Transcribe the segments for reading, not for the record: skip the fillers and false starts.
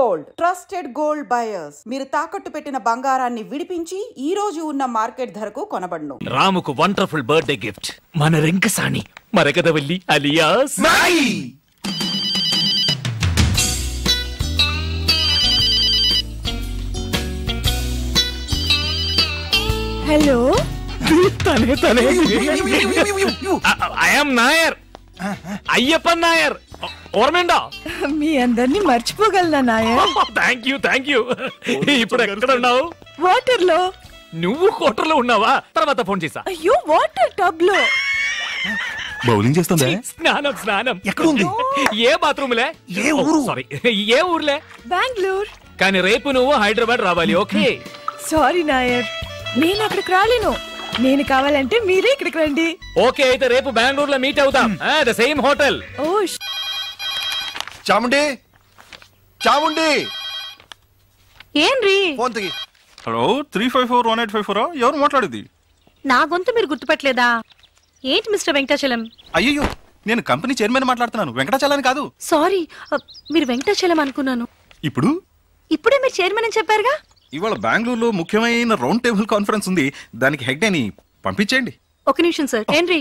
Gold, trusted gold buyers. మీరు తాకట్టు పెట్టిన బంగారాన్ని విడిపించి ఈ రోజు ఉన్న మార్కెట్ ధరకు కొనబడును. రాముకు వండర్ఫుల్ బర్త్డే గిఫ్ట్ మన రెంకసాని మరగదవల్లి అలియాస్ హలో, తనే ఐఎమ్ నాయర్, అయ్యప్పన్ నాయర్. ఓర్మేండా మీ అందరినీ మర్చిపోగలనా నాయర్? Thank you. ఇప్పుడు ఎక్కడ ఉన్నావు? వాటర్ లో. నువ్వు కోటర్లో ఉన్నావా? తర్వాత ఫోన్ చేసా. అయ్యో, వాటర్ టబ్ లో. బౌలింగ్ చేస్తుందా? స్నానం. ఎక్కడ ఉంది? ఏ బాత్రూమ్లే? ఏ ఊరు? సారీ, ఏ ఊర్లే? బెంగళూరు. కానీ రేపు నువ్వు హైదరాబాద్ రావాలి. ఓకే? సారీ నాయర్, నేను అక్కడికి రాలేను. నేను కావాలంటే మీరే ఇక్కడికి రండి. ఓకే, అయితే రేపు బెంగళూరులో మీట్ అవుతాం. The same hotel. Oh Chamundi ఏంరి? ఫోన్ తిగి. హలో, 3541854 ఎవరు మాట్లాడేది? నా గొంతు మీరు గుర్తుపట్టలేదా? ఏంటి మిస్టర్ వెంకటాచలం? అయ్యో, నేను కంపెనీ చైర్మన్ మాట్లాడుతున్నాను, వెంకటాచలాని కాదు. సారీ, మీరు వెంకటాచలం అనుకున్నాను. ఇప్పుడే మీరు చైర్మన్ అని చెప్పారుగా. ఇవాళ బెంగళూరులో ముఖ్యమైన రౌండ్ టేబుల్ కాన్ఫరెన్స్ ఉంది, దానికి హెడ్ అని పంపించేయండి. ఒక నిమిషం సార్. ఏంటి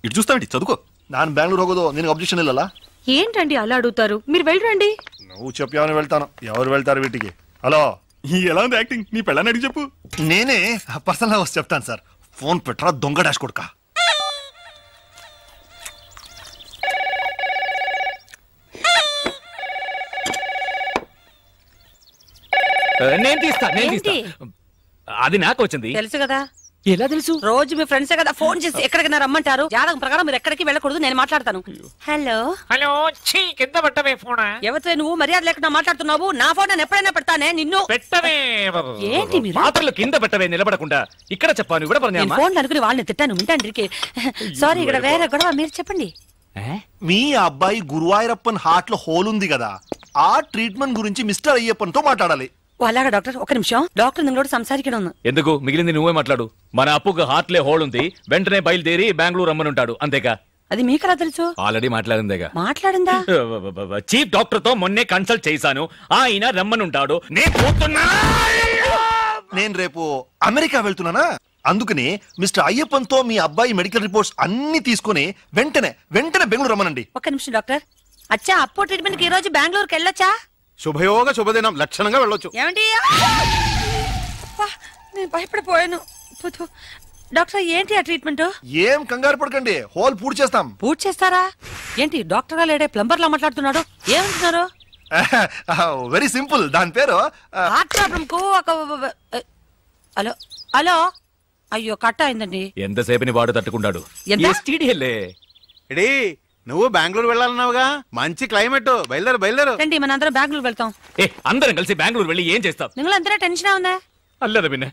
ఇటు చూస్తామండి, చదువుకో. ನಾನು ಬೆಂಗಳೂರು ಹೋಗೋದು ನಿನಗೆ ಅಬ್ಜೆಕ್ಷನ್ ಇಲ್ಲಲ್ಲ? ఏంటండి అలా అడుగుతారు? మీరు వెళ్ళరండి. నువ్వు చెప్పావని వెళ్తాను. ఎవరు వెళ్తారు వీటికి? హలో, ఎలా ఉంది యాక్టింగ్? నీ పెళ్ళని అడిగి చెప్పు. నేనే పర్సనల్ గా వచ్చి చెప్తాను సార్. ఫోన్ పెట్టరా దొంగ డాష్ కొడుకా. నేను తీస్తా. అది నాకు వచ్చింది. తెలుసు కదా. ఎలా తెలుసు? రోజు మీ ఫ్రెండ్సే కదా ఫోన్ చేసి ఎక్కడికైనా రమ్మంటారు. జాతకం ప్రకారం మీరు ఎక్కడికి వెళ్ళకూడదు, నేను మాట్లాడతాను. హలో కింద పెట్టవే ఫోన్. ఎవరితో నువ్వు మర్యాద లేకుండా మాట్లాడుతున్నావు? నా ఫోన్ నేను ఎప్పుడైనా పెడతానే నిన్ను. పెట్టవే. ఏంటి మీరు పాత్రలు కింద పెట్టవే, నిలబడకుండా. ఇక్కడ చెప్పాను, ఇక్కడ నేను ఫోన్ అనుకుని వాళ్ళని తిట్టాను. వింటాండ్రికి. సారీ, ఇక్కడ వేరే గొడవ. మీరు చెప్పండి. మీ అబ్బాయి గురువాయూరప్పన్ హార్ట్ లో హోల్ ఉంది కదా, ఆ ట్రీట్మెంట్ గురించి మిస్టర్ అయ్యప్పన్ తో మాట్లాడాలి. అలాగా డాక్టర్, ఒక నిమిషం. డాక్టర్ నిన్నోడు సంసారికడం. ఎందుకు? మిగిలింది నువ్వే మాట్లాడు. మన అప్పుకు హార్ట్లే హోల్ ఉంది, వెంటనే బయలుదేరి బెంగళూరు రమ్మనుంటాడు. అంతేగా? అది మీకెలా తెలుసు? ఆల్రెడీ మాట్లాడిందేగా. మాట్లాడిందా? చీఫ్ డాక్టర్ తో మొన్నే కన్సల్ట్ చేశాను, ఆయన రమ్మనుంటాడు. నేను రేపు అమెరికా వెళ్తున్నానా, అందుకని మిస్టర్ అయ్యప్పన్ తో మీ అబ్బాయి మెడికల్ రిపోర్ట్స్ అన్ని తీసుకుని వెంటనే బెంగళూరు రమ్మనండి. ఒక నిమిషం డాక్టర్. అచ్చా, అప్పో ట్రీట్మెంట్ కి ఈ రోజు బెంగళూరుకి వెళ్ళొచ్చా? శుభయోగ శుభదినం, లక్షణంగా వెళ్ళొచ్చు. ఏమండి? నేను భయపడిపోయాను. డాక్టర్, ఏంటి ఆ ట్రీట్మెంట్? ఏం కంగారు పడకండి, హోల్ పూర్తి చేస్తాం. పూర్తి చేస్తారా? ఏంటి డాక్టర్ గా లేడే ప్లంబర్ లా మాట్లాడుతున్నాడు? ఏమంటున్నారు? వెరీ సింపుల్, దాని పేరు హార్ట్ ప్రాబ్లం కు హలో హలో. అయ్యో, కట్ అయిందండి. ఎంతసేపని వాడు తట్టుకుంటాడు. నువ్వు బెంగళూరు వెళ్ళాలన్నావుగా, మంచి క్లైమేట్. బయలుదేరు. రండి, మన అందరం బెంగళూరు వెళ్తాం. అందరం కలిసి బెంగళూరు వెళ్ళి ఏం చేస్తాం? నిങ്ങളందరూ టెన్షన్ ఉందా? అల్లదా విన్న,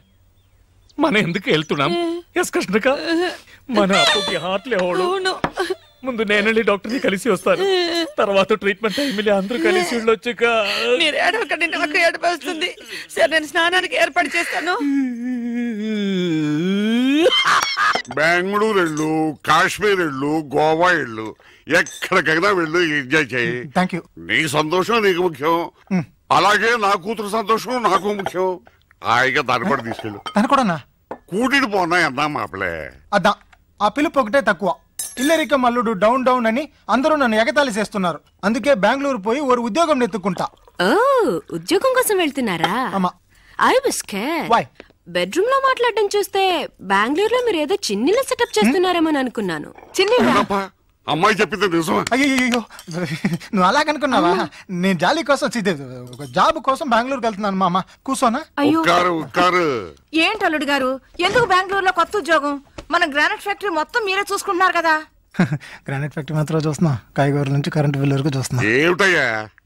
మనం ఎందుకు వెళ్తున్నాం? మన అప్పుకి హార్ట్లే హోడు. ముందు నేనండి డాక్టర్ ని కలిసి వస్తాను, తర్వాత ట్రీట్మెంట్ టైంలో అందరూ కలిసి వెళ్ళొచ్చుక. మీరు ఏడవకండి, నాకు ఏడుపు వస్తుంది. సరే, నేను స్నానానికి ఏర్పాటు చేస్తాను. బెంగళూరు వెళ్ళు, కాశ్మీర్ వెళ్ళు, గోవా వెళ్ళు, ఎక్కడికైనా వెళ్ళు, ఎంజాయ్ చేయి. నీ సంతోషం నీకు ముఖ్యం, అలాగే నా కూతురు సంతోషం నాకు ముఖ్యం. హాయిగా దాన్ని కూడా తీసుకెళ్ళు. కూటిని పోనా అన్నా మాపలే. అదా, ఆ పిలుపు ఒకటే తక్కువ. ఇల్లరిక మల్లుడు డౌన్ డౌన్ అని అందరూ నన్ను ఎగతాళి చేస్తున్నారు. అందుకే బెంగళూరు పోయి ఓ ఉద్యోగం నెత్తుకుంటా. ఉద్యోగం కోసం వెళ్తున్నారా? బెడ్రూమ్ లో మాట్లాడడం చూస్తే బెంగళూరులో మీరు ఏదో చిన్నిల సెటప్ చేస్తున్నారేమో అనుకున్నాను. అమ్మాయి చెప్పింది నిజమా? అయ్యో, నువ్వు అలాగనుకున్నావా? నేను జాలీ కోసం, జాబ్ కోసం బెంగళూరుకి వెళ్తున్నాను. మామ కూర్చోనా? ఏంటి అల్లుడు గారు, ఎందుకు బెంగళూరులో కొత్త ఉద్యోగం? మన గ్రానైట్ ఫ్యాక్టరీ మొత్తం మీరే చూసుకుంటున్నారు కదా. గ్రానైట్ ఫ్యాక్టరీ మాత్రం చూస్తున్నా, కాయగూరల నుంచి కరెంట్ బిల్ వరకు చూస్తున్నా.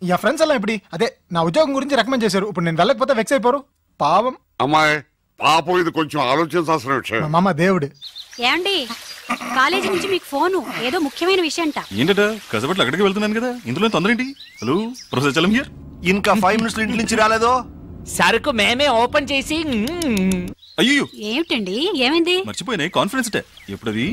ఇక ఫ్రెండ్స్ అలా ఇప్పుడు అదే నా ఉద్యోగం గురించి రికమెండ్ చేశారు. ఇప్పుడు నేను వెళ్ళకపోతే వెక్స్ అయిపోరు. పాపం అమ్మాయి, పాపం ఇది కొంచెం ఆలోచించాల్సిన విషయం. మామ దేవుడు. ఏమండి, కాలేజీ నుంచి మీకు ఫోను, ఏదో ముఖ్యమైన విషయం అంట. ఏంటట? కసబట్లు అక్కడికి వెళ్తున్నాను కదా, ఇందులో తొందర ఏంటి? Hello professor Chalam here. ఇంకా 5 minutes ఇంటి నుంచి రాలేదో? సరుకు మేమే ఓపెన్ చేసి. అయ్యో, ఏమిటండి, ఏమైంది? మర్చిపోయినా కాన్ఫరెన్స్ డే ఎప్పుడది?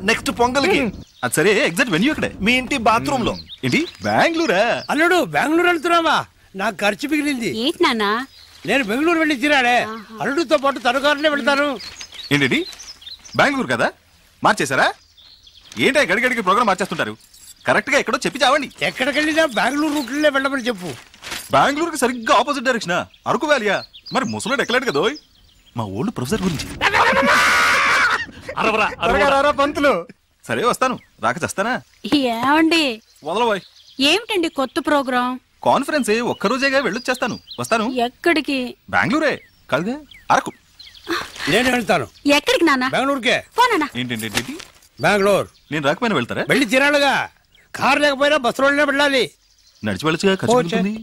నెక్స్ట్ పొంగల్కి. అది సరే, ఎగ్జాక్ట్ వెన్యూ అక్కడే మీ ఇంటి బాత్రూమ్ లో. ఏంటి బెంగళూరా? అల్లుడు బెంగళూరు వెళ్తున్నావా? నాకు ఖర్చు మిగిలింది. ఏంటి నాన్న? నేను బెంగళూరు వెళ్ళి తిరాడే, అల్లుడితో పాటు తనుకారులే వెళ్తాను. ఏంటి బెంగళూరు కదా మార్చేశారా? ఏంటి గడిగడికి ప్రోగ్రామ్ మార్చేస్తుంటారు? కరెక్ట్ గా ఎక్కడో చెప్పి చావండి. ఎక్కడికి వెళ్ళినా బెంగళూరు రూట్లే వెళ్ళమని చెప్పు. బెంగళూరుకి సరిగ్గా ఆపోజిట్ డైరెక్షన్ అరకు వ్యాలియా? మరి ముసలోడు ఎక్కలేడు కదా. మా ఓల్డ్ ప్రొఫెసర్ గురించి పంతులు. సరే వస్తాను, రాక చేస్తానా? ఏమండి వదలబోయ్. ఏమిటండి కొత్త ప్రోగ్రాం? కాన్ఫరెన్స్ ఒక్కరోజేగా వెళ్ళొచ్చేస్తాను. వస్తాను. ఎక్కడికి? బెంగళూరే కాదుగా, అరకు. నేను వెళ్తాను. ఎక్కడికి నాన్న? బెంగళూరుకే. పోనా? ఏంటి బెంగళూరు నేను రాకపోయినా వెళ్తారా? వెళ్ళి తిరాడుగా. కారు లేకపోయినా బస్సులోనే వెళ్ళాలి. నడిచి వెళ్ళొచ్చుగా, ఖర్చు ఉంటుంది.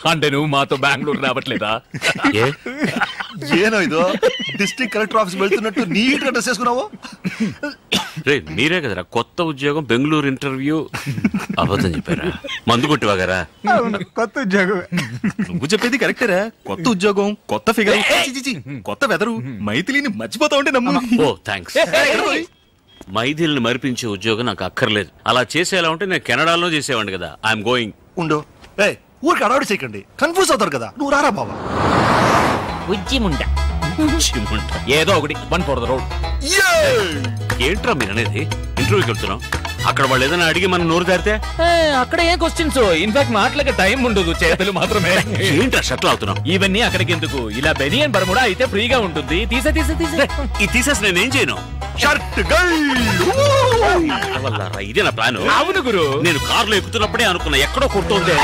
అంటే నువ్వు మాతో బెంగళూరు రావట్లేదా? ఏనో ఇదో డిస్ట్రిక్ట్ కలెక్టర్ ఆఫీస్ వెళ్తున్నట్టు నీట్ గా డ్రెస్ చేసుకున్నావు. మీరే కదరా కొత్త ఉద్యోగం బెంగళూరు ఇంటర్వ్యూ అబద్ధం చెప్పారా? మందు కొట్టివాగారా? కొత్త ఉద్యోగం. నువ్వు చెప్పేది కరెక్టేరా. కొత్త ఉద్యోగం, కొత్త ఫిగర్, కొత్త వెదరు. మైథిలిని మర్చిపోతా ఉంటే నమ్ము. ఓ థ్యాంక్స్. మైథిలిని మరిపించే ఉద్యోగం నాకు అక్కర్లేదు. అలా చేసేలా ఉంటే నేను కెనడాలో చేసేవాడిని కదా. I'm going. ఉండు, ఊరికి అడవాడు చేయకండి, కన్ఫ్యూజ్ అవుతారు కదా. నువ్వు రారా బాబా. ఏదో ఒకటి వన్ ఫర్ ద రోడ్. ఏంట్రా మీరు అనేది? ఇంటర్వ్యూకి వెళ్తున్నాం, అక్కడ వాళ్ళు ఏదైనా అడిగి మనం నోరు దారితే అక్కడ ఏ క్వశ్చన్స్? ఇన్ఫాక్ట్ మాటలకి టైం ఉండదు, చేతులు మాత్రమే. ఏంట్రా షట్లు అవుతున్నాం? ఇవన్నీ అక్కడికి ఎందుకు? ఇలా బెనియన్ బర్ముడా అయితే ఫ్రీగా ఉంటుంది. ఇది తీసేసి నేనేం చేయను. షర్ట్ ఇదే నా ప్లాన్. అవును గురు, నేను కారులో ఎక్కుతున్నప్పుడే అనుకున్నా ఎక్కడో కొడుతుంది.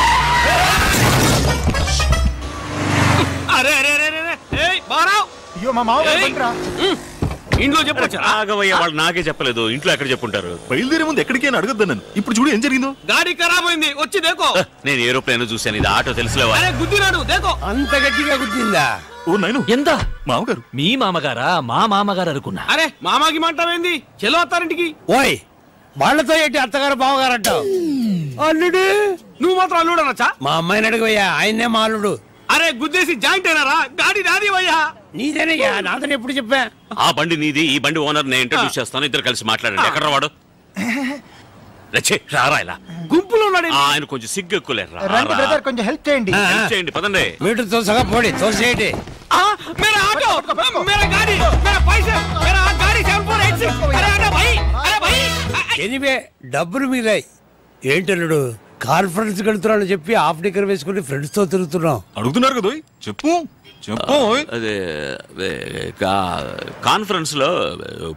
అరే అరే అరే అయ్యో మా మామగారు ఇంట్లో చెప్పొచ్చు. ఆగవయ్య, వాళ్ళు నాకే చెప్పలేదు. ఇంట్లో ఎక్కడ చెప్పుంటారు? బయలుదేరే ముందు ఎక్కడికి అని అడగద్దు నన్ను. ఇప్పుడు చూడు ఏం జరిగిందో. గాడి ఖరాబ్ అయింది, వచ్చి దేకో. నేను ఏరోప్లేన్ చూశాను, ఇది ఆటో తెలుసులేవా? గుద్దినాడు దేకో. అంత గట్టిగా గుద్దిందా? ఓ నైను, ఎంత మామగారు? మీ మామగారా? మా మామగారు అనుకున్నా. అరే మామాకి మాంటావేంది? చెలో అత్తారింటికి. ఓయ్, వాళ్ళతో ఏంటి అత్తగారు బావగారు అంటావు? అల్లుడు నువ్వు మాత్రం అల్లుడు అనొచ్చా? మా అమ్మాయిని అడుగుయ్యా, ఆయన్నే మా అల్లుడు. అరే గుద్దేసి జాయింట్ అయినారా? గాడి నాది వయ్యా. నీదేనయ్యా, నాదని ఎప్పుడు చెప్పా? ఆ బండి నీది, ఈ బండి ఓనర్ నేను ఇంట్రడ్యూస్ చేస్తాను. ఇద్దరు కలిసి మాట్లాడండి. ఎక్కడ వాడు? రారా ఇలా గుంపులో ఉన్నాడు. ఆయన కొంచెం సిగ్గు ఎక్కువలేరు. కొంచెం హెల్ప్ చేయండి. హెల్ప్ చేయండి, పదండి. మీటర్ తోసగా పోడి, తోసేయండి. मेरा ऑटो, मेरा गाड़ी, मेरा पैसे, मेरा गाड़ी 7486. अरे आना भाई, अरे भाई. ఎనివే డబ్బులు మిగిలాయి. ఏంటల్లుడు, కాన్ఫరెన్స్ వెళ్తున్నాను చెప్పి హాఫ్ డిక్కర్ వేసుకుని ఫ్రెండ్స్ తో తిరుగుతున్నాం. అడుగుతున్నారు కదా, చెప్పు చెప్పు. అదే కాన్ఫరెన్స్ లో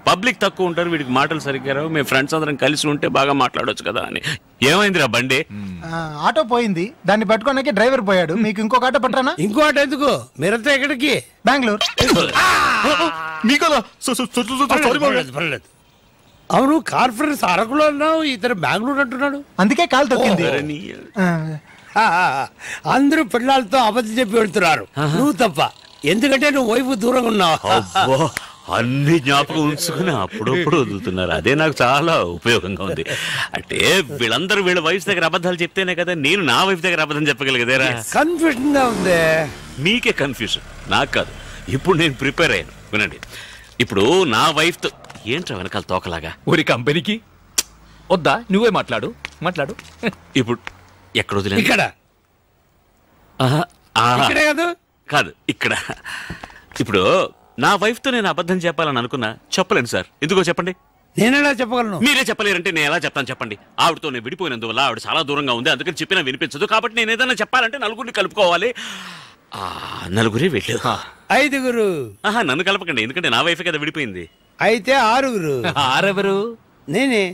పబ్లిక్ తక్కువ ఉంటారు, వీడికి మాటలు సరిగ్గా రావు. మేము ఫ్రెండ్స్ అందరం కలిసి ఉంటే బాగా మాట్లాడొచ్చు కదా అని. ఏమైందిరా బండి? ఆటో పోయింది, దాన్ని పట్టుకోడానికి డ్రైవర్ పోయాడు. మీకు ఇంకొక ఆటో పట్టరానా? ఇంకో ఆటో ఎందుకు? మీరంతా ఎక్కడికి? బెంగళూరు. పర్లేదు. అవును, కాన్ఫరెన్స్ అరకులో అన్నావు, ఇతను బెంగళూరు అంటున్నాడు. అందుకే కాలు తొక్కింది. అందరూ పిల్లలతో అబద్ధం చెప్పి వెళ్తున్నారు, నువ్వు తప్ప. ఎందుకంటే నువ్వు వైపు దూరంగా ఉన్నావు. అన్ని జ్ఞాపకం ఉంచుకుని అప్పుడప్పుడు వదులుతున్నారు. అదే నాకు చాలా ఉపయోగంగా ఉంది. అంటే వీళ్ళందరూ వీళ్ళ వైఫ్ దగ్గర అబద్ధాలు చెప్తేనే కదా నేను నా వైఫ్ దగ్గర అబద్ధం చెప్పగలిగేదేరా. కన్ఫ్యూజన్ గా ఉంది. మీకే కన్ఫ్యూజన్, నాకు కాదు. ఇప్పుడు నేను ప్రిపేర్ అయ్యాను, వినండి. ఇప్పుడు నా వైఫ్ తో ఏంట్రా వెనకాల తోకలాగా? ఊరి కంపెనీకి వద్దా? నువ్వే మాట్లాడు. ఇప్పుడు ఎక్కడ వదిలేదు? ఇక్కడ కాదు, ఇక్కడ. ఇప్పుడు నా వైఫ్ తో నేను అబద్ధం చెప్పాలని అనుకున్నా, చెప్పలేను సార్. ఎందుకో చెప్పండి. నేనెలా చెప్పగలను? మీరే చెప్పలేరంటే నేను ఎలా చెప్తాను చెప్పండి. ఆవిడతో నేను విడిపోయినందువల్ల ఆవిడ చాలా దూరంగా ఉంది, అందుకని చెప్పినా వినిపించదు. కాబట్టి నేను ఏదైనా చెప్పాలంటే నలుగురిని కలుపుకోవాలి. నలుగురే వెళ్ళు. 5గురు. నన్ను కలపకండి, ఎందుకంటే నా వైఫ్ కదా విడిపోయింది. అయితే 6గురు. ఆరెవరు? నేనే.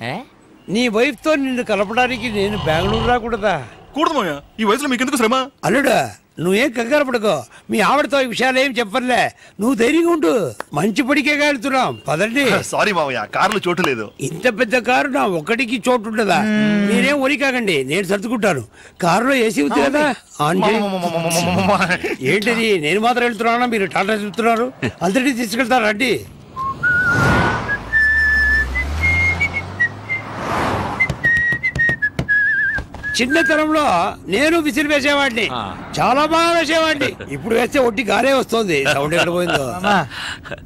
నీ వైఫ్ తో నిన్ను కలపడానికి నేను బెంగళూరు రాకూడదా? కూడదమయ్యా, ఈ వయసులో మీకెందుకు శ్రమ? అల్లుడా, నువ్వేం కంగారు పడుకో. మీ ఆవిడతో ఈ విషయాలు ఏం చెప్పర్లే. నువ్వు ధైర్యంగా ఉండు. మంచి పడికే వెళ్తున్నాం, పదండి. సారీ మావయ్య, కారులో చోటు లేదు. ఇంత పెద్ద కారు నా ఒక్కడికి చోటు ఉంటుందా? మీరేం ఒరి కాకండి, నేను సర్దుకుంటాను. కారులో ఏసీ ఉంది కదా. ఏంటిది, నేను మాత్రం వెళ్తున్నానా? మీరు టాటా చెప్తున్నారు. అందరినీ తీసుకెళ్తారు, రండి. చిన్నతనంలో నేను విసిరి వేసేవాడిని, చాలా బాగా వేసేవాడిని. ఇప్పుడు వేస్తే ఒట్టి గారే వస్తుంది. సౌండ్ ఎక్కడ పోయిందో.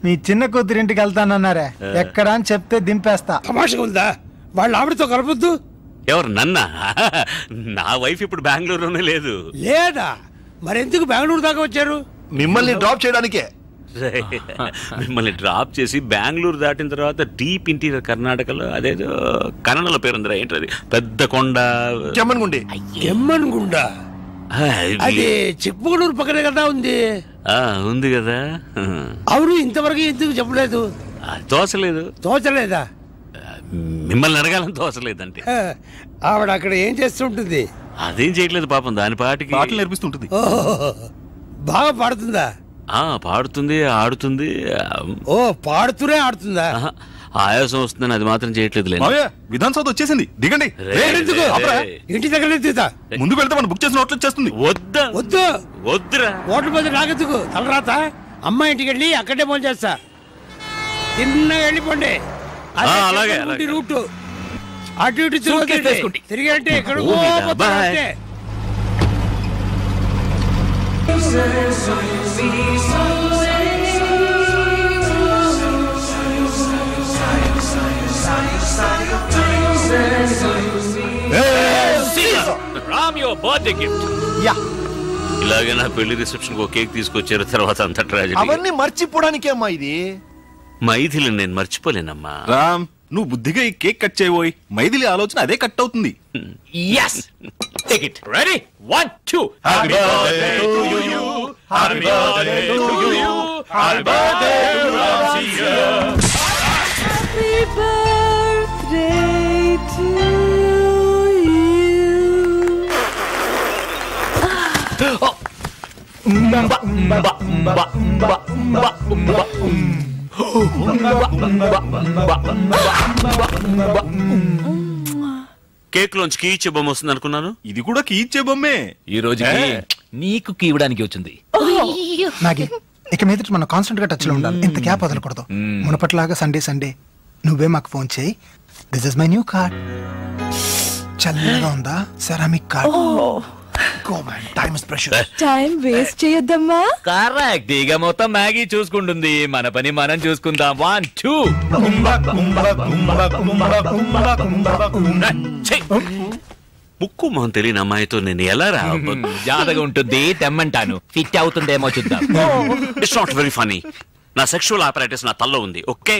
మీ చిన్న కూతురింటికి వెళ్తానన్నారే, ఎక్కడ అని చెప్తే దింపేస్తా. తమాషగా ఉందా? వాళ్ళ ఆవిడతో కలపొద్దు. ఎవరు నన్నా? నా వైఫ్ ఇప్పుడు బెంగళూరులోనే లేదు. లేదా? మరెందుకు బెంగళూరు దాకా వచ్చారు? మిమ్మల్ని డ్రాప్ చేయడానికే. మిమ్మల్ని డ్రాప్ చేసి బెంగళూరు దాటిన తర్వాత డీప్ ఇంటీరియర్ కర్ణాటకలో అదేదో కన్నడలో పేరుందిరా, ఏంటది, పెద్ద కొండ, కెమ్మన్గుండి. కెమ్మన్గుండ అది చిక్మగళూరు పక్కనే కదా ఉంది. ఉంది కదా. అవును, ఇంతవరకు ఎందుకు చెప్పలేదు? తోచలేదు. తోచలేదా? మిమ్మల్ని అడగాలని తోచలేదంటే. ఆవిడ అక్కడ ఏం చేస్తుంటుంది? అదేం చేయట్లేదు పాపం, దాని పాటికి పాటలు నేర్పిస్తుంటుంది. బాగా పాడుతుందా? పాడుతుంది, ఆడుతుంది. ఓ, పాడుతూనే ఆడుతుందా? ఆయాసం వస్తుందని అది మాత్రం చేయట్లేదు. విధాన్ సౌత్ వచ్చేసింది, దిగండి. ఇంటి దగ్గర దిగుతా. ముందుకు వెళ్తే మనం బుక్ చేసిన హోటల్ చేస్తుంది. వద్దా? వద్దు వద్దురా. హోటల్ పోతే నాకెందుకు తలరాత? అమ్మ ఇంటికి వెళ్ళి అక్కడే ఫోన్ చేస్తా. తిన్నగా వెళ్ళిపోండి. అలాగే రూట్ అటు ఇటు తిరిగి అంటే ఎక్కడ ఇలాగే నా పెళ్లి రిసెప్షన్ ఒక కేక్ తీసుకొచ్చారు, తర్వాత అంత ట్రాజెడీ. అవన్నీ మర్చిపోవడానికే అమ్మా ఇది. మైథిలి నేను మర్చిపోలేనమ్మా. రామ్, నువ్వు బుద్ధిగా ఈ కేక్ కట్ చేయబోయి మైథిలి ఆలోచన అదే కట్ అవుతుంది. Yes, take it. Ready? 1, 2. Happy birthday to you. Happy birthday to you. Happy birthday to Ramsiya. Happy birthday to cake లోంచి కీ ఇచ్చే బొమ్మ వస్తుంది అనుకున్నాను. ఇది కూడా కీ ఇచ్చే బొమ్మే. ఈ రోజుకి నీకు కీ ఇవ్వడానికి వచ్చింది. నాగి, ఇక మీద మనం కాన్స్టెంట్ గా టచ్ లో ఉండాలి. ఇంత గ్యాప్ వదలకూడదు. మునపట్లాగా సండే నువ్వే మాకు ఫోన్ చేయి. This is my new card. చల్లగా ఉందా? Ceramic card. టైం వేస్ట్ చేయొద్దమ్మా. కరెక్ట్. ఇక మొత్తం మ్యాగీ చూసుకుంటుంది, మన పని మనం చూసుకుందాం. 1, 2. ముక్కు మొహం తెలియని అమ్మాయితో నేను ఎలా రా? జాతగా ఉంటుంది, తెమ్మంటాను. ఫిట్ అవుతుందేమో చూద్దాం. It's not very funny. నా సెక్షువల్ ఆపరేటర్స్ నా తల్లో ఉంది. Okay,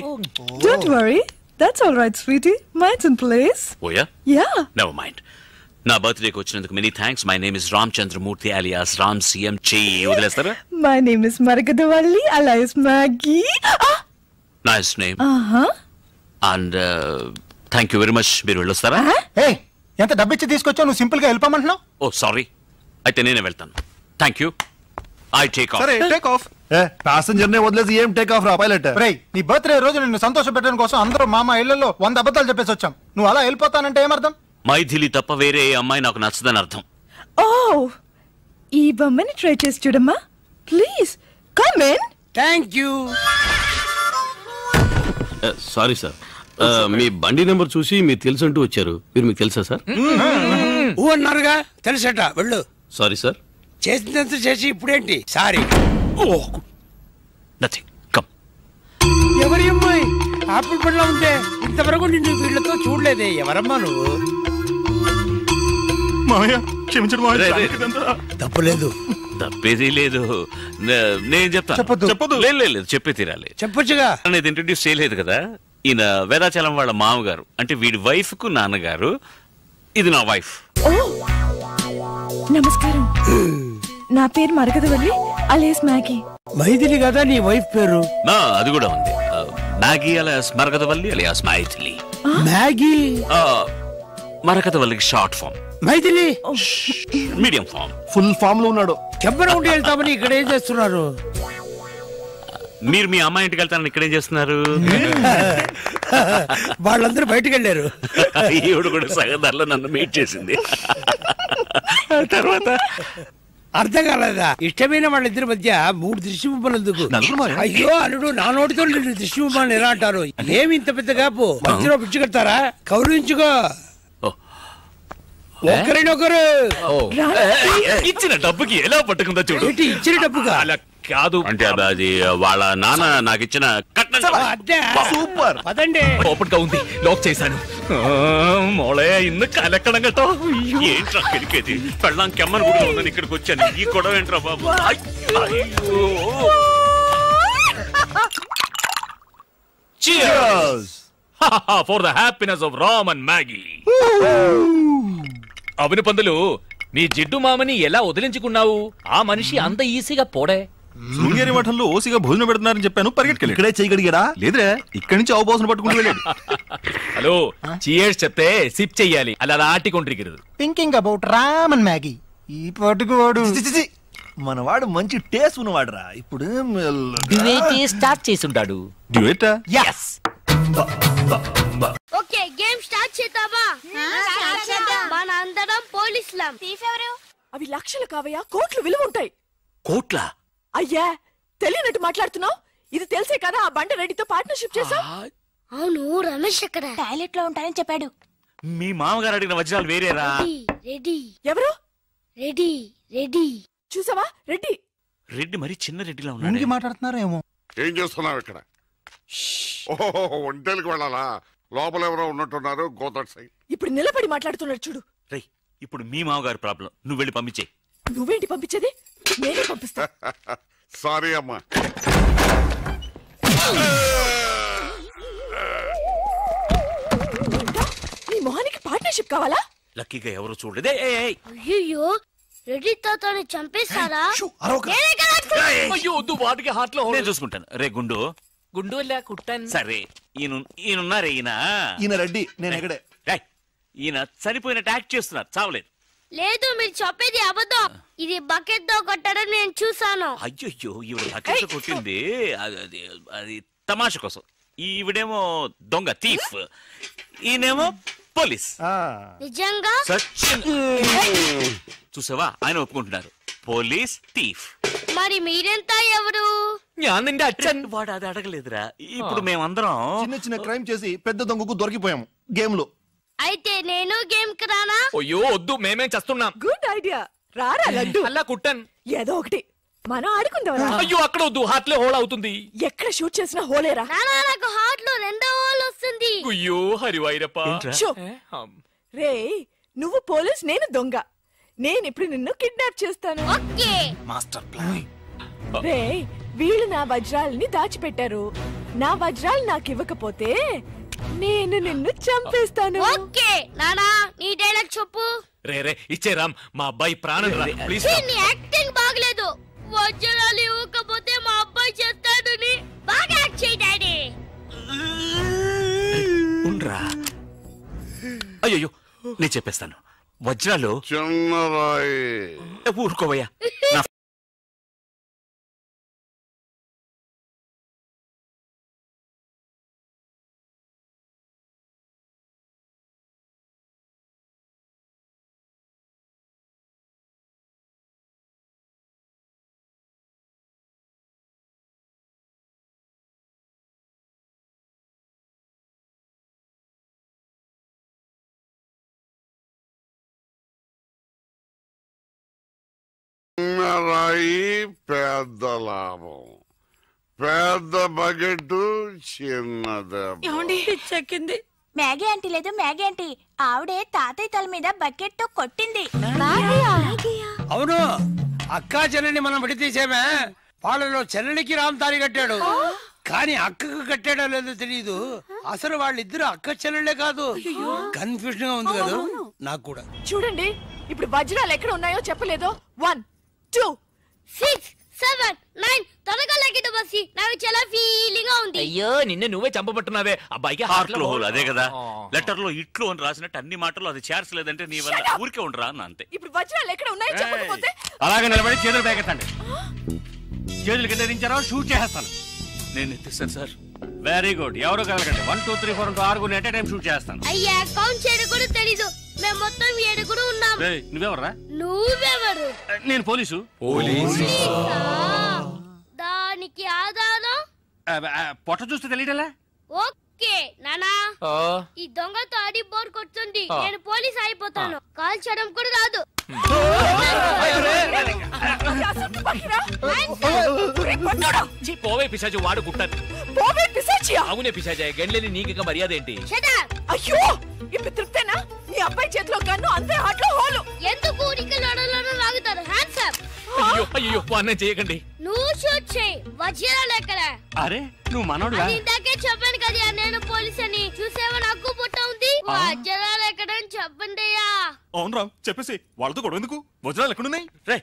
don't worry, that's all right sweetie. Minds in place. Oh yeah? Yeah, never mind. నా బర్త్డేకి వచ్చినందుకు many thanks. My name is Ramachandramurthy alias Ram CM. చెయ్యి వదిలేస్తారా? My name is Maragadavalli alias Maggie. Nice name. And thank you very much. మీరు వెళ్ళొస్తారా? ఎంత డబ్బిచ్చి తీసుకొచ్చావు? నువ్వు సింపుల్ గా వెళ్ళిపోమంటున్నావు. ఓ సారీ, అయితే నేనే వెళ్తాను. Thank you. I take off. సరే, టేక్ ఆఫ్. ప్యాసింజర్ నే వదిలేసి ఏం టేక్ ఆఫ్ రా పైలట్. రేయ్, నీ బర్త్డే రోజు నిన్ను సంతోష పెట్టడం కోసం అందరూ మామ ఇళ్లలో 100 అబద్ధాలు చెప్పేసి వచ్చాం. నువ్వు అలా వెళ్ళిపోతానంటే ఏమర్థం? మైథిలి తప్ప వేరే ఏ అమ్మాయి నాకు నచ్చదని అర్థం. ఓ, ఈ బొమ్మని ట్రై చేసి చూడమ్మా. Please come in. Thank you. Sorry sir, మీ బండి నెంబర్ చూసి మీరు తెలుసంటూ వచ్చారు. మీరు మీకు తెలుసా సార్? ఊ అన్నారుగా, తెలుసట. వెళ్ళు. Sorry sir. చేసినంత చేసి ఇప్పుడేంటి సారీ? నథింగ్. కమ్. ఎవరి అమ్మాయి ఆపిల్ పండ్లా ఉంటే ఇంతవరకు నిన్ను వీళ్ళతో చూడలేదే. ఎవరమ్మా నువ్వు? తప్పులేదు. తప్పేది లేదు. నేను చెప్తాను. చెప్పదు. లేదు, చెప్పే తీరాలి. చెప్పొచ్చుగా. అనేది ఇంట్రడ్యూస్ చేయలేదు కదా. ఈయన వేదాచలం వాళ్ళ మామగారు, అంటే వీడి వైఫ్ కు నాన్నగారు. ఇది నా వైఫ్. నమస్కారం, నా పేరు మరగదవల్లి alias మ్యాగీ. మైథిలి కదా నీ వైఫ్ పేరు? అది కూడా ఉంది. Maggie alias Maragadavalli alias Mythili. Maggie మరగదవల్లికి short form. Mythili medium form. Full form లో ఉన్నాడు. కెంపర ఉండి వెళ్తామని ఇక్కడ ఏం చేస్తున్నారు? మీరు మీ అమ్మాయి ఇంటికి వెళ్తారని ఇక్కడేం చేస్తున్నారు? వాళ్ళందరూ బయటకు వెళ్ళారు. ఈవిడ కూడా సగదారిలో నన్ను మీట్ చేసింది. తర్వాత అర్థం కాలేదా? ఇష్టమైన వాళ్ళిద్దరి మధ్య 3 దృష్టి బొమ్మలు ఎందుకు? అయ్యో అల్లుడు, నా నోటితో 2 దృష్టి బొమ్మలు ఎలా అంటారు? ఏమి ఇంత పెద్ద కాపు? మధ్యలో పిచ్చి కడతారా? కౌరించుకో. ఒకరినొకరు ఇచ్చిన డబ్బుకి ఎలా పట్టుకుందో చూడు. ఇచ్చిన డబ్బుగా అలా కాదు అంటే అది వాళ్ళ నాన్న నాకు ఇచ్చిన సూపర్ పదండి. ఓపెన్ గా ఉంది, లాక్ చేశాను. മോളെ ഇന്ന് കലക്കണം കേട്ടോ. ఏంట్రా కెలికేది? పెళ్ళాం కెమ్మని కూడా ఉందని ఇక్కడికి వచ్చాను. ఈ గొడవ ఏంట్రా బాబు? Cheers for the happiness of Ram and Maggie. అవును పందులు, నీ జిడ్డు మామని ఎలా వదిలించుకున్నావు? ఆ మనిషి అంత ఈజీగా పోడే. శృంగేరి మఠంలో ఓసిగా భోజనం పెడుతున్నారని చెప్పాను, పరిగెట్టుకెళ్ళి ఇక్కడే చేయగలిగాడా? లేదురా, ఇక్కడి నుంచి అవబోసన పట్టుకుంటూ వెళ్ళాడు. హలో, చీయర్స్ చెప్తే సిప్ చెయ్యాలి, అలా ఆటికొండ్రిగిరదు. Thinking about Ram and Maggie. ఈ పట్టుకోడు మనవాడు మంచి టేస్ట్ ఉన్నవాడురా. ఇప్పుడు డ్యూయేట్ స్టార్ట్ చేసుంటాడు. డ్యూయేటా? yes. ఓకే, గేమ్ స్టార్ట్ చేద్దామా? మన అందరం పోలీసులం. తీసేవరు? అవి లక్షలు కావయ్యా, కోట్లు విలువ ఉంటాయి. కోట్ల? అయ్యా, తెలియనట్టు మాట్లాడుతున్నావు. ఇది తెలిసే కదా ఆ బండ రెడ్డితో పార్ట్నర్షిప్ చేసా. అవును, రమేష్ ఎక్కడ? టాయిలెట్ లో ఉంటానని చెప్పాడు. మీ మామగారు అడిగిన వజ్రాలు వేరేరా? రెడ్డి. ఎవరు? రెడ్డి. రెడ్డి చూసావా? రెడ్డి. రెడ్డి మరి చిన్న రెడ్డిలా ఉన్నాడు. మాట్లాడుతున్నారో ఏమో. ఏం చేస్తున్నావు ఇక్కడ? ఓహో, ఒంటేలకు వెళ్ళాలా? లోపల ఎవరో ఉన్నట్టున్నారు. గోదట్ సైడ్. ఇప్పుడు నిలబడి మాట్లాడుతున్నాడు చూడు. రేయ్, ఇప్పుడు మీ మామగారు ప్రాబ్లం, నువ్వు వెళ్ళి పంపించే. నువ్వేంటి పంపించేది? నేనే పంపిస్తా. సారీ అమ్మా. నీ మొహానికి పార్ట్నర్షిప్ కావాలా? లక్కీగా ఎవరు చూడలేదే. అయ్యో, రెడ్డి తాతని చంపేస్తారా? అయ్యో వద్దు, వాటికి హార్ట్ లో నేను చూసుకుంటాను. రే గుండు. గుండు కుట్టాను. సరే, ఈయనున్నారే ఈయన రెడ్డి, నేను ఎక్కడే. ఈయన చనిపోయినట్టు యాక్ట్ చేస్తున్నారు, చావలేదు. లేదు, మీరు చెప్పేది అబద్ధం. ఇది బకెట్ తో కొట్టడం నేను చూసాను. అయ్యో, ఈవిడ బకెట్ కొట్టింది అది తమాషా కోసం. ఈవిడేమో దొంగ, థీఫ్. ఈయనేమో పోలీస్. నిజంగా చూసావా, ఆయన ఒప్పుకుంటున్నారు. Police, thief. మరి మీరెంత ఎవరు? వాడు అది అడగలేదురా. ఇప్పుడు మేమందరం చిన్న చిన్న క్రైమ్ చేసి పెద్ద దొంగకు దొరికిపోయాము గేమ్ లో. అయితే నేను గేమ్ కి రానా? అయ్యో వద్దు, మేమేం చేస్తున్నాం. Good idea. రారా లడ్డు. అలా కుట్టాను. ఏదో ఒకటి మనం ఆడుకుందాం. అయ్యో అక్కడ వద్దు, హార్ట్ లో హోల్ అవుతుంది. ఎక్కడ షూట్ చేసినా హోలేరా? నాకు హార్ట్ లో రెండో హోల్ వస్తుంది. అయ్యో హరివైరప్ప. రే, నువ్వు పోలీస్, నేను దొంగ. నేను ఇప్పుడు నిన్ను కిడ్నాప్ చేస్తాను. ఓకే. Master plan. రే, వీళ్ళు నా వజ్రాలని దాచిపెట్టారు. నా వజ్రాలు నాకు ఇవ్వకపోతే నేను నిన్ను చంపేస్తాను. ఓకే నానా, నీ డైలాగ్ చెప్పు. రే ఇచ్చే రామ్, మా అబ్బాయి ప్రాణం రా ప్లీజ్. నీ యాక్టింగ్ బాగలేదు. వజ్రాలు ఇవ్వకపోతే మా అబ్బాయి చేస్తాడు. బాగా యాక్ట్ చేయి డాడీ. ఉండ్రా. అయ్యో, నేను చెప్పేస్తాను. వజ్రాలు చిన్నరాయి. ఊరుకోవయ్యా. చిన్నరాయి పెద్ద లాభం. పెద్ద బకెట్ చిన్నది. చెక్కింది. మ్యాగీ ఆంటీ లేదు, మ్యాగీ ఆంటీ. ఆవిడే తాతయ్య తల మీద బకెట్ తో కొట్టింది. అవును, అక్కా చెల్లెని మనం విడితీసేమే. వాళ్ళలో చెల్లెలికి రామ్ తాళి కట్టాడు, కానీ అక్కకు కట్టాడో లేదో తెలియదు. అసలు వాళ్ళిద్దరు అక్క చెల్లెళ్ళే కాదు. కన్ఫ్యూజన్ గా ఉంది కదా నాకు కూడా. చూడండి, ఇప్పుడు వజ్రాలు ఎక్కడ ఉన్నాయో చెప్పలేదు. 1 2 6 7 9 త్వరగా లెక్కిట బస్సి. నాకు చాలా ఫీలింగ్ గా ఉంది. అయ్యో, నిన్ను నువ్వే చంపబట్టున్నావే. అబ్బాయికి హార్ట్ లో హోల్. అదే కదా, లెటర్ లో ఇట్లు అని రాసినట్టు అన్ని మాటలు అది చేర్చలేదంటే నీ వల్ల ఊరికే ఉండరా అన్న అంతే. ఇప్పుడు వజ్రాలు ఎక్కడ ఉన్నాయో చెప్పకపోతే అలాగే నిలబడి చేతులు పేకెత్తండి. చేతులు కింద దించారో షూట్ చేస్తాను. నేను ఎత్తిస్తాను సార్. Very good. ఎవరు కలగండి. 1 2 3 4 6 ఎట్ టైం షూట్ చేస్తాను. అయ్యా, కౌంట్ చేయడం కూడా తెలీదు. మేము మొత్తం 7 ఉన్నాం. నువ్వెవర్రా? నువ్వెవరు? నేను పోలీసు. దానికి ఆధారం పొట్ట చూస్తే తెలియటలా? ఓకే నానా ఈ దొంగతో ఆడి బోర్ కొడుతుంది. నేను పోలీస్ అయిపోతాను. కాల్ చేయడం కూడా రాదు. పోవే పిశాచి వాడు గుట్టాను. పోవే పిశాచియా? అవునే పిశాచి గండ్లేని నీకు మర్యాద ఏంటి? అయ్యో ఇప్పుడు తృప్తేనా? నీ అబ్బాయి చేతిలో గన్ను అంతే హాట్లో హోలు. ఎందుకు ఊరికి లడలను లాగుతారు? Hands up. అయ్యో అయ్యో అన్నం చేయకండి. నువ్వు షూట్ చేయి. వజ్రాలు ఎక్కడ? అరే నువ్వు మనోడుగా? ఇందాకే చెప్పాను కదా నేను పోలీస్ అని. చూసేవా నాకు పుట్ట ఉంది. వజ్రాలు ఎక్కడ అని చెప్పండి అయ్యా. అవును రామ్ చెప్పేసి వాళ్ళతో గొడవ ఎందుకు? వజ్రాలు ఎక్కడున్నాయి? రే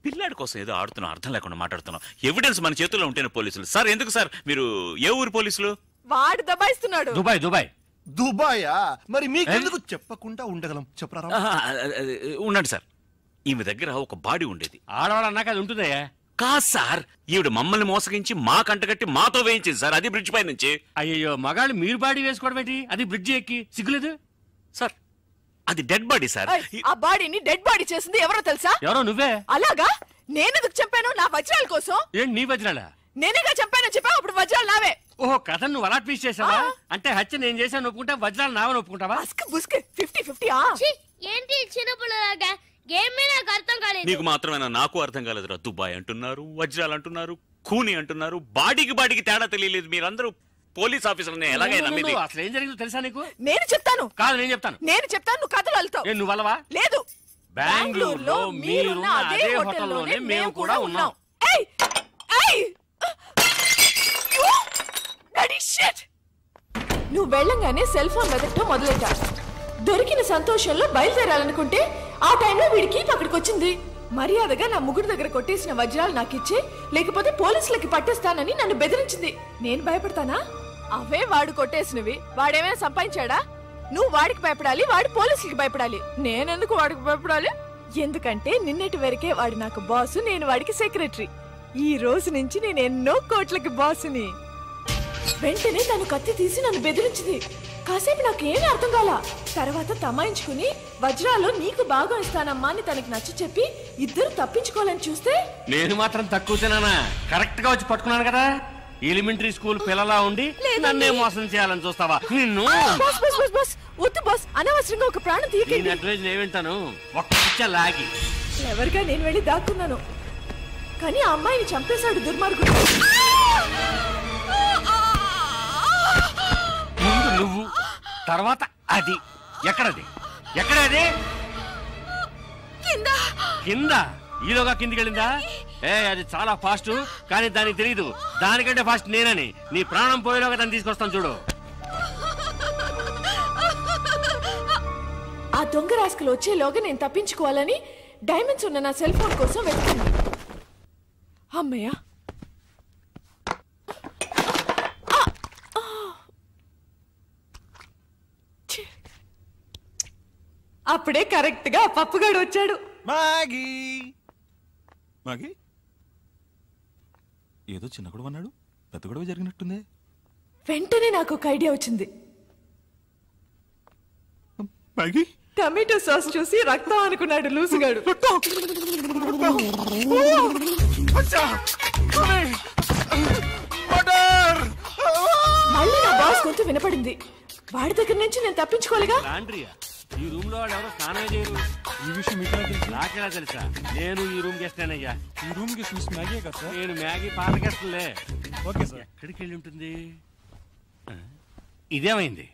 పిల్లాడి కోసం ఏదో ఆడుతున్నాం, అర్థం లేకుండా మాట్లాడుతున్నాం. ఎవిడెన్స్ మన చేతుల్లో ఉంటేనే పోలీసులు. సార్ ఎందుకు సార్ మీరు ఏ ఊరు పోలీసులు? వాడు దబాయిస్తున్నాడు. Dubai Dubai. దుబాయా? మరి మీకెందుకు చెప్పకుండా ఉండగలం చెప్పరా? ఉండండి సార్, ఈమె దగ్గర ఒక బాడీ ఉండేది. ఆడవాళ్ళన్నాక అది ఉంటుందయ్యా. కాదు సార్, ఈవిడ మమ్మల్ని మోసగించి మా కంటగట్టి మాతో వేయించింది సార్. అది బ్రిడ్జ్ పై నుంచి. అయ్యో మగాళ్ళు మీరు బాడీ వేసుకోవడం ఏంటి? అది బ్రిడ్జ్ ఎక్కి సిగ్గులేదు సార్. అది డెడ్ బాడీ సార్. ఆ బాడీని డెడ్ బాడీ చేసింది ఎవరో తెలుసా? ఎవరో నువ్వే. అలాగా? నేనెందుకు చంపాను? నా వజ్రాల కోసం. ఏంటి నీ వజ్రాలా? నేనేగా చంపానని చెప్పావు. అప్పుడు వజ్రాలు నావే. ఓహో కథ నువ్వు అలా ట్వీస్ట్ చేసావా? అంటే హత్య నేను చేశాను ఒప్పుకుంటా, వజ్రాలు నావని ఒప్పుకుంటావా? 50-50. ఏంటి చిన్నపిల్లలాగా గేమ్ నాకు అర్థం కాలేదు. నీకు మాత్రమేనా? నాకు అర్థం కాలేదురా. దుబాయ్ అంటున్నారు, వజ్రాలు అంటున్నారు, కూని అంటున్నారు. బాడీకి తేడా తెలియలేదు. మీరందరూ పోలీస్ ఆఫీసర్ని ఎలాగైనా నమ్మింది. అసలు ఏం జరిగిందో తెలుసా నీకు? నేను చెప్తాను. కాదు నేను చెప్తాను. నువ్వు కథలు వెళ్తావు. నువ్వు అలవా? లేదు. బెంగళూరులో మీరున్న అదే హోటల్లోనే మేము కూడా ఉన్నాం. నువ్వు వెళ్ళంగానే సెల్ ఫోన్ వెతకటం మొదలెట్టా. దొరికిన సంతోషంలో బయలుదేరాలనుకుంటే ఆ టైంలో వీడికి అక్కడికి వచ్చింది. మర్యాదగా నా ముగ్గురు దగ్గర కొట్టేసిన వజ్రాలు నాకిచ్చే, లేకపోతే పోలీసులకి పట్టేస్తానని నన్ను బెదిరించింది. నేను భయపడతానా? అవే వాడు కొట్టేసినవి. వాడేమైనా సంపాదించాడా? నువ్వు వాడికి భయపడాలి, వాడు పోలీసులకి భయపడాలి. నేనెందుకు వాడికి భయపడాలి? ఎందుకంటే నిన్నటి వరకే వాడు నాకు బాసు, నేను వాడికి సెక్రటరీ. ఈ రోజు నుంచి నేను ఎన్నో కోట్లకి బాసుని. వెంటనే తను కత్తి తీసి నన్ను బెదిరించింది. కాసేపు నాకేమీ అర్థం కాల. తర్వాత తమాయించుకుని వజ్రాలు నీకు బాగా ఇస్తానమ్మా అని తనకి నచ్చ చెప్పి ఇద్దరు తప్పించుకోవాలని చూస్తే నేను మాత్రం తక్కువ తినానా? కరెక్ట్ గా వచ్చి పట్టుకున్నాను కదా. ఎలిమెంటరీ స్కూల్ పిల్లలా ఉండి నన్నే మోసం చేయాలని చూస్తావా? నిన్ను వద్దు బాస్, అనవసరంగా ఒక ప్రాణం తీయకండి. అడ్వైజ్ నేను వింటాను. ఒక్క పిచ్చ లాగి ఎవరిగా నేను వెళ్ళి దాక్కున్నాను. కానీ ఆ అమ్మాయిని చంపేశాడు దుర్మార్గుడు. ముందు నువ్వు, తర్వాత అది. ఎక్కడది? ఎక్కడది? కింద. ఈలోగా కిందికి వెళ్ళిందా? అది చాలా ఫాస్ట్, కానీ దానికి తెలియదు దానికంటే ఫాస్ట్ నేనని. నీ ప్రాణం పోయేలోగా దాన్ని తీసుకొస్తాను చూడు. ఆ దొంగ రాస్కలు వచ్చేలోగా నేను తప్పించుకోవాలని డైమండ్స్ ఉన్న నా సెల్ ఫోన్ కోసం వెతుకున్నా. అమ్మయ్య, అప్పుడే కరెక్ట్ గా పప్పుగాడు వచ్చాడు. మాగీ ఏదో చిన్న గొడవ అన్నాడు, పెద్ద గొడవ జరిగినట్టుంది. వెంటనే నాకు ఒక ఐడియా వచ్చింది. మాగీ టమాటో సాస్ చూసి రక్తం అనుకున్నాడు లూసుగాడు. మళ్ళీ నా బాస్ గొంతు వినపడింది. వాడి దగ్గర నుంచి నేను తప్పించుకోలేగా. ఈ రూమ్ లో ఎవరో స్నానం చేయరు. ఈ విషయం నాకెలా తెలుసా? నేను ఈ రూమ్ గెస్టానయ్యా. ఈ రూమ్ గెస్ట్ మిస్ మ్యాగీ కదా సార్? నేను మ్యాగీ పాత గెస్టులే. Okay sir. ఎక్కడికి వెళ్ళి ఉంటుంది? ఇదేమైంది?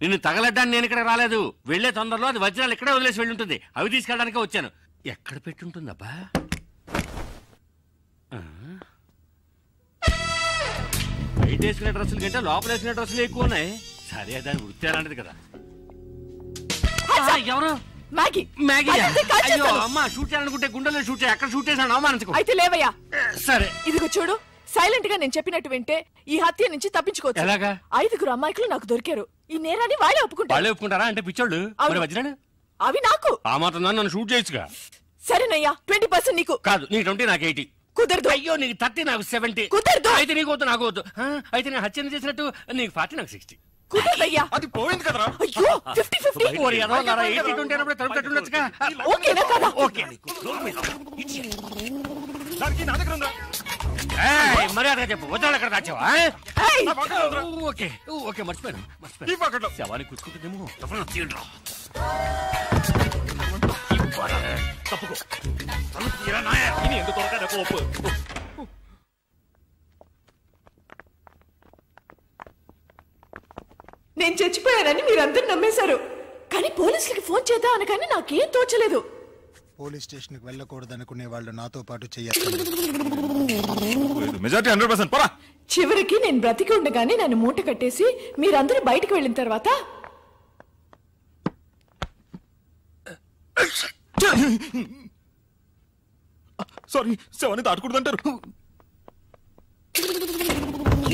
నిన్ను తగలడ్డానికి నేను ఇక్కడ రాలేదు. వెళ్లే తొందరలో అది వజ్రాలు ఇక్కడే వదిలేసి వెళ్ళి ఉంటుంది. అవి తీసుకెళ్ళడానికే వచ్చాను. ఎక్కడ పెట్టుంటుందబ్బా? బయట వేసుకునే డ్రెస్సుల కంటే లోపల వేసుకునే డ్రెస్సులు ఎక్కువ ఉన్నాయి. సరే దాని వృత్తి అలాంటిది కదా. ఎవరు? మ్యాగీ. అయ్యో అమ్మా, షూట్ చేయాలనుకుంటే గుండెల్లో షూట్ చేయి. అక్కడ షూట్ చేశాను, అవమానించుకో. అయితే లేవయ్యా. సరే ఇదిగో చూడు, సైలెంట్ గా నేను చెప్పినట్టు వింటే ఈ హత్య నుంచి తప్పించుకోవచ్చు. ఎలాగా? 5 అమ్మాయికులు నాకు దొరికారు. ఈ నేరాన్ని వాళ్ళే ఒప్పుకుంటారు. వాళ్ళే ఒప్పుకుంటారా? అంటే పిచ్చోళ్ళు. వజ్రాలు అవి నాకు. ఆ మాత్రం నన్ను షూట్ చేయొచ్చుగా. సరేనయ్యా, 20% నీకు. కాదు, నీకు 20 నాకు 80. కుదరదు. అయ్యో, నీకు 30 నాకు 70. కుదరదు. అయితే నీకు వద్దు, నాకు వద్దు. అయితే నేను హత్య చేసినట్టు నీకు 40 నాకు 60. కుదరదయ్యా. అది పోయింది కదరా. అయ్యో 50-50. 80-20 అన్నప్పుడు తలుపు ఓకేనా కదా? ఓకే. దానికి నా దగ్గర ఉందా? మర్యాదగా చెప్పు వజ్రాలు ఎక్కడ దాచావా? ఓకే ఓకే మర్చిపోయాను. శవాన్ని కూర్చుకుంటుందేమో. తప్పుకో. ఎందుకు ఒప్పు. నేను చచ్చిపోయానని మీరందరూ నమ్మేశారు. కానీ పోలీసులకి ఫోన్ చేద్దాం అనగానే నాకేం తోచలేదు. పోలీస్ స్టేషన్ కి వెళ్ళకూడదనుకునే వాళ్ళు నాతో పాటు చేయాలి. చివరికి నేను బ్రతికి ఉండగానే నన్ను మూట కట్టేసి మీరందరూ బయటికి వెళ్ళిన తర్వాత సారీ శవాన్ని దాటకూడదంటారు.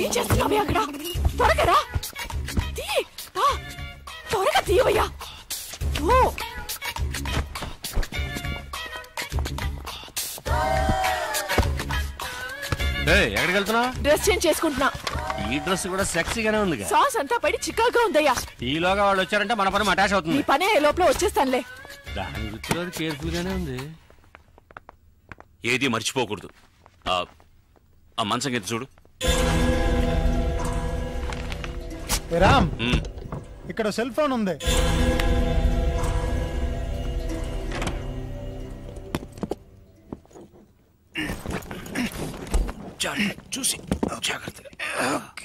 ఏం చేస్తున్నావే అక్కడ? త్వరగా రా. త్వరగా తీయవయ్యా. ఎక్కడికి వెళ్తున్నావు? డ్రెస్ చేంజ్ చేసుకుంటున్నా. ఈ డ్రెస్ కూడా సెక్సీగానే ఉంది. సాస్ అంతా పడి చిక్కగా ఉందయ్యా. ఈలోగా వాళ్ళు వచ్చారంటే మన పని అటాచ్ అవుతుంది. ఈ పనే లోపల వచ్చేస్తానులే. దాని వృత్తిలో కేర్ఫుల్ గానే ఉంది. ఏది మర్చిపోకూడదు. ఆ మంచం కింద చూడు. రామ్, ఇక్కడ సెల్ ఫోన్ ఉంది. చూసి జాగ్రత్తగా.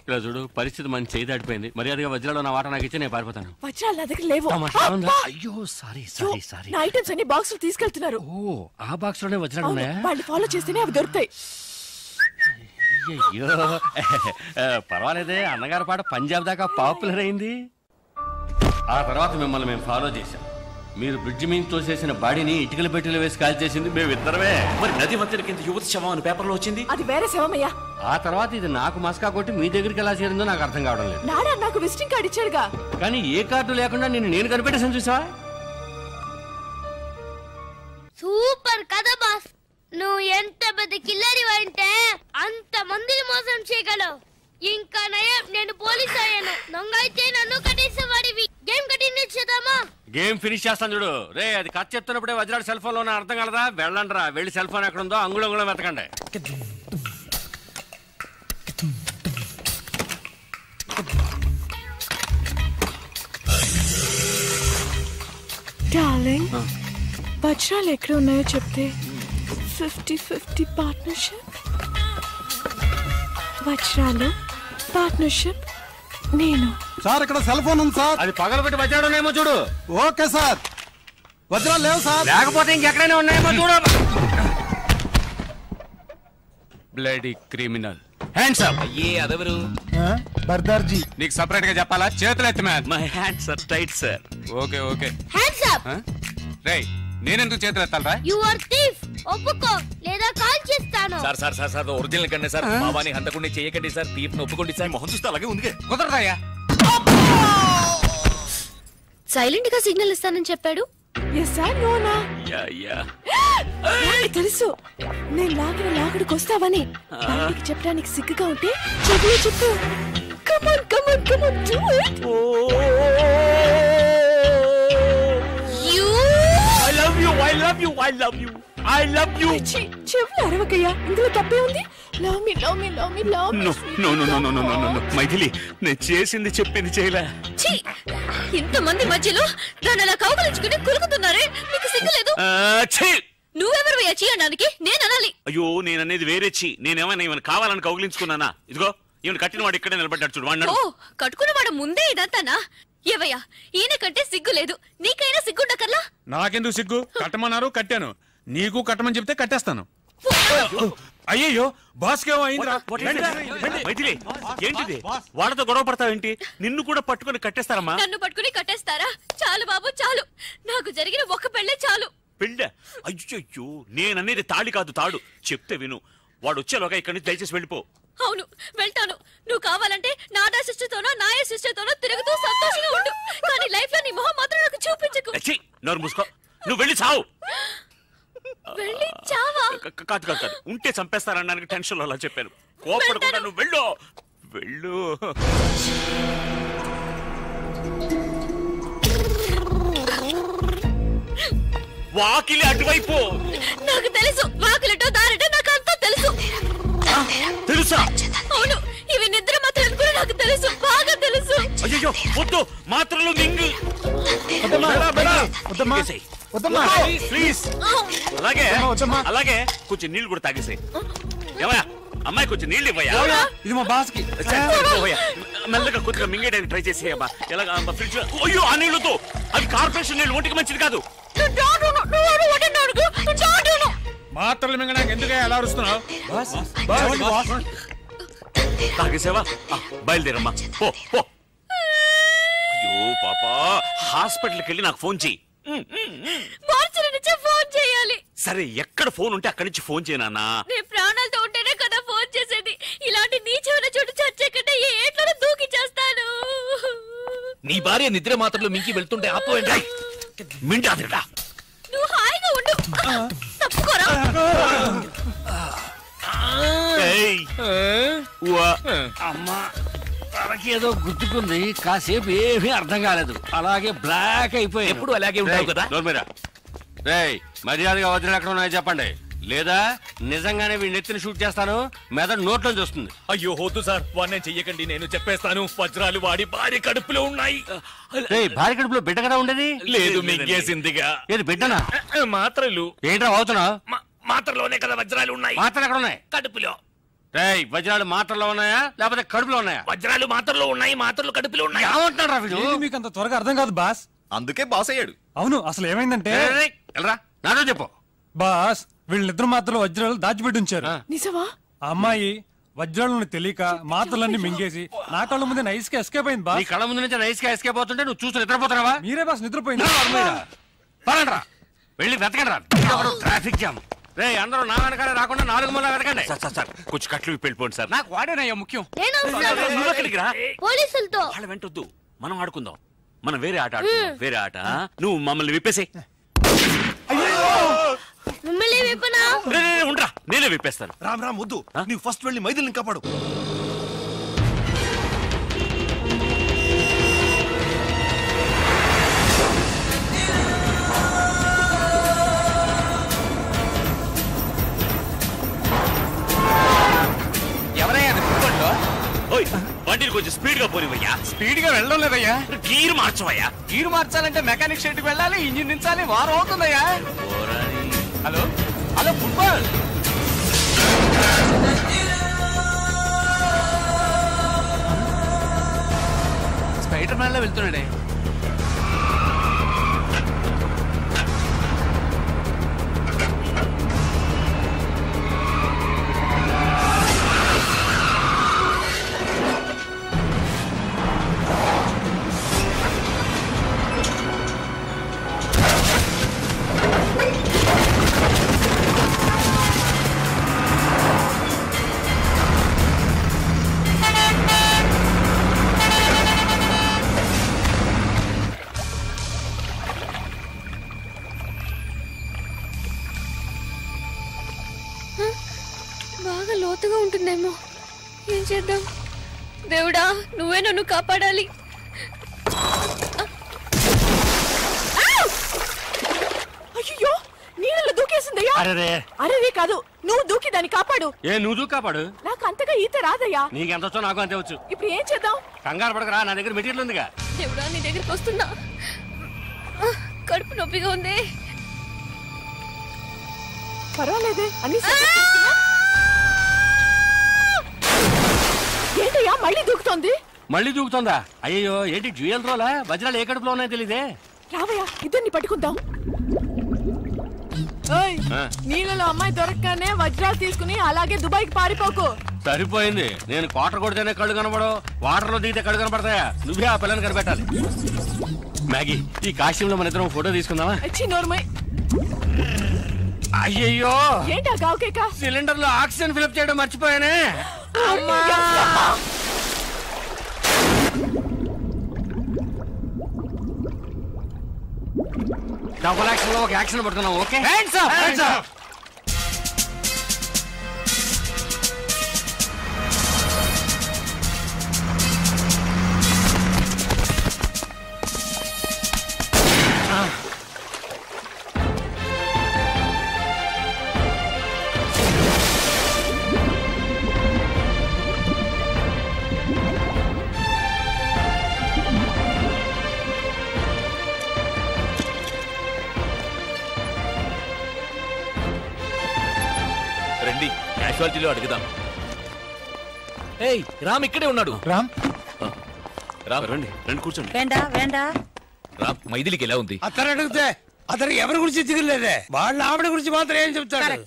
ఇలా చూడు, పరిస్థితి మన చేయి దాటిపోయింది. మర్యాదగా వజ్రాలు నా వాట నాకు ఇచ్చి నేను పారిపోతాను. వజ్రాలు నా దగ్గర లేవు. అయ్యో సారీ. నా ఐటమ్స్ అన్ని బాక్స్ లో తీసుకెళ్తున్నారు. ఓ ఆ బాక్స్ లోనే వజ్రాలు ఉన్నాయా? వాళ్ళు ఫాలో చేస్తేనే అవి దొరుకుతాయి. అయ్యో పర్వాలేదే, అన్నగారి పాట పంజాబ్ దాకా పాపులర్ అయింది. ఆ తర్వాత మిమ్మల్ని మేము ఫాలో చేశాం. మీరు బ్రిడ్జ్ మీద తోసేసిన బాడీని ఇటుకల పెట్టెలు వేసి కాల్ చేసింది మేమిద్దరమే. మరి నది మధ్యన కింద యువతి శవం అని పేపర్లో వచ్చింది. అది వేరే శవమయ్యా. ఆ తర్వాత ఇది నాకు మస్కా కొట్టి మీ దగ్గరికి ఎలా చేరిందో నాకు అర్థం కావడం లేదు. నాడా నాకు విజిటింగ్ కార్డు ఇచ్చాడుగా. కానీ ఏ కార్డు లేకుండా నేను కనిపెట్టేసాను చూసావా? సూపర్ కదా బాస్. నువ్వు ఎంత పెద్ద కిల్లరి అంటే అంత మందిని మోసం చేయగలవు. ఇంకా నయం నేను పోలీస్ అయ్యాను. దొంగ అయితే నన్ను కట్టేసేవాడివి. గేమ్ కంటిన్యూ చేద్దామా? గేమ్ ఫినిష్ చేస్తాను చూడు. రే అది కట్ చెప్తున్నప్పుడే వజ్రాడు సెల్ ఫోన్ లో అర్థం కలదా? వెళ్ళండి రా, వెళ్ళి సెల్ ఫోన్ ఎక్కడ ఉందో అంగుళం వెతకండి. డార్లింగ్, వజ్రాలు ఎక్కడ ఉన్నాయో చెప్తే 50-50 పార్ట్నర్షిప్. వజ్రాలు పార్ట్నర్షిప్ నేను. సార్ ఇక్కడ సెల్ ఫోన్ ఉంది సార్. అది పగలబెట్టి వజ్రాలు ఉన్నాయేమో చూడు. Okay sir. వజ్రాలు లేవు సార్. లేకపోతే ఇంకెక్కడైనా ఉన్నాయేమో చూడు. Bloody criminal. Hands up. అయ్యే అదెవరు? బర్దార్జీ. నీకు సెపరేట్ గా చెప్పాలా? చేతులు ఎత్తి man. My hands are tight sir. Okay okay. Hands up. రేయ్ నేనెందుకు చేతులు ఎత్తాలరా? You are thief. ఒప్పుకో లేదా కాల్ చేస్తాను. సార్ ఒరిజినల్ కండి సార్. బాబాని హంతకుండా చేయకండి సార్. థీఫ్ ఒప్పుకోండి సార్. మొహం చూస్తే అలాగే ఉంది. కుదరదాయా? సైలెంట్ గా సిగ్నల్ ఇస్తానని చెప్పాడు. తెలుసు నేను లాగడికి వస్తావని. చెప్పడానికి సిగ్గుగా ఉంటే చెప్పు. చెవులు అరవకయ్యా, ఇందులో తప్పే ఉంది. Love me love me love me love me. No Maithili, నేను చేసింది చెప్పింది చేయలే. ఇంతమంది మధ్యలో దాన్ని అలా కౌగలించుకుని కులుకుతున్నారే, మీకు సిగ్గులేదు? నువ్వెవరు చేయడానికి? నేను అనాలి. అయ్యో నేననేది వేరే చి. నేనేమైనా కావాలని కౌగిలించుకున్నానా? ఇదిగో ఈయన కట్టిన వాడు ఇక్కడే నిలబడ్డాడు చూడు. వాడు కట్టుకున్నవాడు ముందే ఇదంతానా? ఏవయ్యా, ఈయన కంటే సిగ్గు లేదు, నీకైనా సిగ్గుండకర్లా? నాకెందుకు సిగ్గు? కట్టమన్నారు కట్టాను. నీకు కట్టమని చెప్తే కట్టేస్తాను. అయ్యో బాస్ కేమో అయిందిరా. మైథిలి ఏంటిది? వాళ్ళతో గొడవ పడతావేంటి? నిన్ను కూడా పట్టుకుని కట్టేస్తారమ్మా. నన్ను పట్టుకుని కట్టేస్తారా? చాలు బాబు చాలు, నాకు జరిగిన ఒక్క పెళ్ళే చాలు. పెళ్ళ? అయ్యో నేననేది తాళి కాదు తాడు. చెప్తే విను. వాడు వచ్చేలోగా ఇక్కడి నుంచి దయచేసి వెళ్ళిపో. అవును వెళ్తాను. నువ్వు కావాలంటే నాడా సిస్టర్తోనో నాయ సిస్టర్తోనో తిరుగుతూ సంతోషంగా ఉండు. కానీ లైఫ్ లో నీ మొహం మాత్రం నాకు చూపించకు. నోరు మూసుకో. నువ్వు వెళ్ళి చావు. వెళ్ళి చావా? కాదు ఉంటే చంపేస్తారనడానికి టెన్షన్ లో అలా చెప్పాను. కోపడకుండా నువ్వు వెళ్ళు. వాకిలి అటువైపు. నాకు తెలుసు, వాకిలిటో దారిటో నాకు అంతా తెలుసు. ప్లీజ్ అలాగే అలాగే కొంచెం నీళ్లు కూడా తాగేసాయి. ఏమయ్యా అమ్మాయి కొంచెం నీళ్ళు ఇవ్వయా. ఇది మా బాస్ కి. మెల్లగా కొద్దిగా మింగేయడానికి ట్రై చేసేయమ్మా. ఎలాగా ఫ్రిడ్జ్ అయ్యో ఆ నీళ్లతో అవి కార్పొరేషన్ నీళ్ళు ఒంటికి మంచిది కాదు. మాత్రలు మింగడానికి ఎందుకు ఎలా అరుస్తున్నావు? తాగేసావా? బయలుదేరమ్మా పో పో. అయ్యో పాపా హాస్పిటల్కి వెళ్ళి నాకు ఫోన్ చెయ్యి. ఫోన్ చేయాలి. సరే ఎక్కడ ఫోన్ ఉంటే అక్కడి నుంచి ఫోన్ చేయనా? నేను ప్రాణాలతో ఉంటేనే కదా ఫోన్ చేసేది. ఇలాంటి నీచమైన చోటు చచ్చే కంటే ఏ ఏట్లోనే దూకి చేస్తాను. నీ భార్య నిద్ర మాత్రలు మింకి వెళ్తుంటే ఆపోయండి. మింటాదిరా. నువ్వు హాయిగా ఉండు. తప్పుకోరా. అమ్మా తనకేదో గుర్తుకుంది. కాసేపు ఏమీ అర్థం కాలేదు. అలాగే బ్లాక్ అయిపోయి ఎప్పుడు అలాగే ఉంటావు కదా. రేయ్ మర్యాదగా వదిలి ఎక్కడ ఉన్నాయో చెప్పండి, లేదా నిజంగానే వీడిని ఎత్తిని షూట్ చేస్తాను. మెదడు నోట్లో చూస్తుంది. అయ్యో వద్దు సార్, వాడిని చెయ్యకండి. నేను చెప్పేస్తాను. వజ్రాలు వాడి భార్య కడుపులో ఉన్నాయి. భార్య కడుపులో బిడ్డ కదా ఉండేది? లేదు మింగేసిందిగా. ఏది బిడ్డనా? మాత్రలు. ఏంట్రా అవుతున్నావు? మాత్రలోనే కదా వజ్రాలు ఉన్నాయి. మాత్రలు ఎక్కడ ఉన్నాయి? కడుపులో. రేయ్ వజ్రాలు మాత్రలో ఉన్నాయా లేకపోతే కడుపులో ఉన్నాయా? వజ్రాలు మాత్రలో ఉన్నాయి, మాత్రలు కడుపులో ఉన్నాయి. ఏమంటున్నారా వీడు? మీకు అంత త్వరగా అర్థం కాదు బాస్. అందుకే బాస్ అయ్యాడు. అవును, అసలు ఏమైందంటే నాతో చెప్పు బాస్. వీళ్ళిద్దరు మాత్రలు వజ్రాలు దాచిపెట్టి ఉంచారు. నిజమా? ఆ అమ్మాయి వజ్రాలను తెలియక మాత్రలన్నీ మింగేసి నా కళ్ళ ముందే నైస్ గా ఎస్కేప్ అయింది బాస్. నీ కళ్ళ ముందు నుంచి నైస్ గా ఎస్కేప్ అవుతుంటే నువ్వు చూసి నిద్రపోతున్నావా? మీరే బాస్ నిద్రపోయింది. పరండ్రా వెళ్ళి వెతకండి రా. Traffic jam. రే అందరూ నా వెనకాలే రాకుండా 4 మూల వెతకండి. సార్ కొంచెం కట్లు వెళ్ళిపోండి సార్. నాకు వాడేనయ్యా ముఖ్యం. నువ్వు ఎక్కడికి రా? పోలీసులతో. వాళ్ళ వెంటొద్దు, మనం ఆడుకుందాం. మనం వేరే ఆట ఆడుకుందాం. వేరే ఆట. నువ్వు మమ్మల్ని విప్పేసే. మిమ్మల్ని విప్పనా? ఉండరా, నేనే విప్పేస్తాను. రామ్ రామ్ వద్దు, నీవు ఫస్ట్ వెళ్ళి మైథిలిని కాపాడు. ఎవరయ్యా కుప్పట్లో? ఓయ్ బండిని కొంచెం స్పీడ్ గా పోనివయ్యా. స్పీడ్ గా వెళ్ళడం లేదయ్యా. గీరు మార్చవయ్యా. గీరు మార్చాలంటే మెకానిక్ షెడ్ కి వెళ్ళాలి, ఇంజిన్ దించాలి, వారం అవుతుందయ్యా. Hello hello football. Spider Man లో వెళ్తున్నాడే. బాగా లోతుగా ఉంటుందేమో. ఏం చేద్దాం? దేవుడా నువ్వే నన్ను కాపాడాలి. అయ్యో నీళ్ళలో దూకేసిందయ్యా. అరే కాదు, నువ్వు దూకి దాన్ని కాపాడు. నువ్వు దూకి కాపాడు. నాకు అంతగా ఈత రాదయ్యా. నీకెంత వచ్చో నాకు అంతే వచ్చు. ఇప్పుడు ఏం చేద్దాం? కంగారు పడకరా, నా దగ్గర మెటీరియల్ ఉందిగా. దేవుడా నీ దగ్గరికి వస్తున్నా. కడుపు నొప్పిగా ఉంది. పర్వాలేదే అన్ని ఏంటయ్యా మళ్ళీ దూకుతోంది? మళ్ళీ దూకుతుందా? అయ్యో ఏంటి జ్యూయల్ రోలా? వజ్రాలు ఏ కడుపులో ఉన్నాయో తెలీదే. రావయ్యా ఇద్దరిని పట్టుకుందాం. నీళ్ళలో అమ్మాయి దొరకగానే వజ్రాలు తీసుకుని అలాగే దుబాయ్ కి పారిపోకు. సరిపోయింది. నేను క్వార్టర్ కొడితేనే కళ్ళు కనబడవు, వాటర్ లో దిగితే కళ్ళు కనబడతాయా? నువ్వే ఆ పిల్లని కనిపెట్టాలి. మ్యాగీ ఈ కాశ్యంలో మన ఇద్దరం ఫోటో తీసుకుందామా? నోర్మై. అయ్యయ్యో ఏంటా గావుకేక? సిలిండర్ లో ఆక్సిజన్ ఫిల్అప్ చేయడం మర్చిపోయానే. డబుల్ యాక్షన్ లో ఒక యాక్షన్ పడుతున్నాం. Okay hands up, hands up. రండి క్యాజువాలిటీలో అడుగుదాం. ఏయ్ రామ్ ఇక్కడే ఉన్నాడు. రామ్ రామ్ రండి రండి కూర్చోండి. రామ్ మైథిలికి ఎలా ఉంది? అతను అడిగితే అతను ఎవరి గురించి దిగలేదే, వాళ్ళ ఆవిడ గురించి మాత్రం ఏం చెప్తాడు?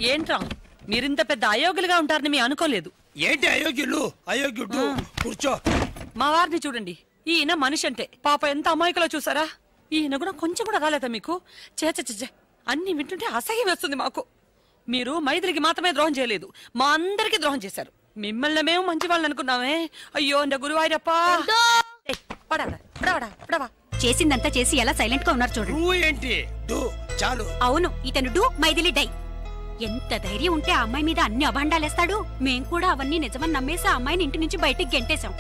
ఏంట్రా మీరింత పెద్ద అయోగ్యులుగా ఉంటారని మీ అనుకోలేదు. ఏంటి అయోగ్యులు? అయోగ్యుడు కూర్చో. మా వారిని చూడండి, ఈయన మనిషి అంటే పాప ఎంత అమాయకులో చూసారా? ఈయన కూడా కొంచెం కూడా రాలేదా మీకు? చేచే అన్ని వింటుంటే అసహ్యం వేస్తుంది మాకు. మీరు మైథిలికి మాత్రమే ద్రోహం చేయలేదు, మా అందరికి ద్రోహం చేశారు. మిమ్మల్ని మేము మంచి వాళ్ళని అనుకున్నామే. అయ్యో నా గురువాయూరప్పా. చేసిందంతా చేసి ఎలా సైలెంట్ గా ఉన్నారు చూడండి. ఏంటి చాలు. అవును, ఇతను డూ మైథిలి డై. ఎంత ధైర్యం ఉంటే ఆ అమ్మాయి మీద అన్ని అభాండాలేస్తాడు. మేం కూడా అవన్నీ నిజమని నమ్మేసి ఆ అమ్మాయిని ఇంటి నుంచి బయటికి గెంటేశాం.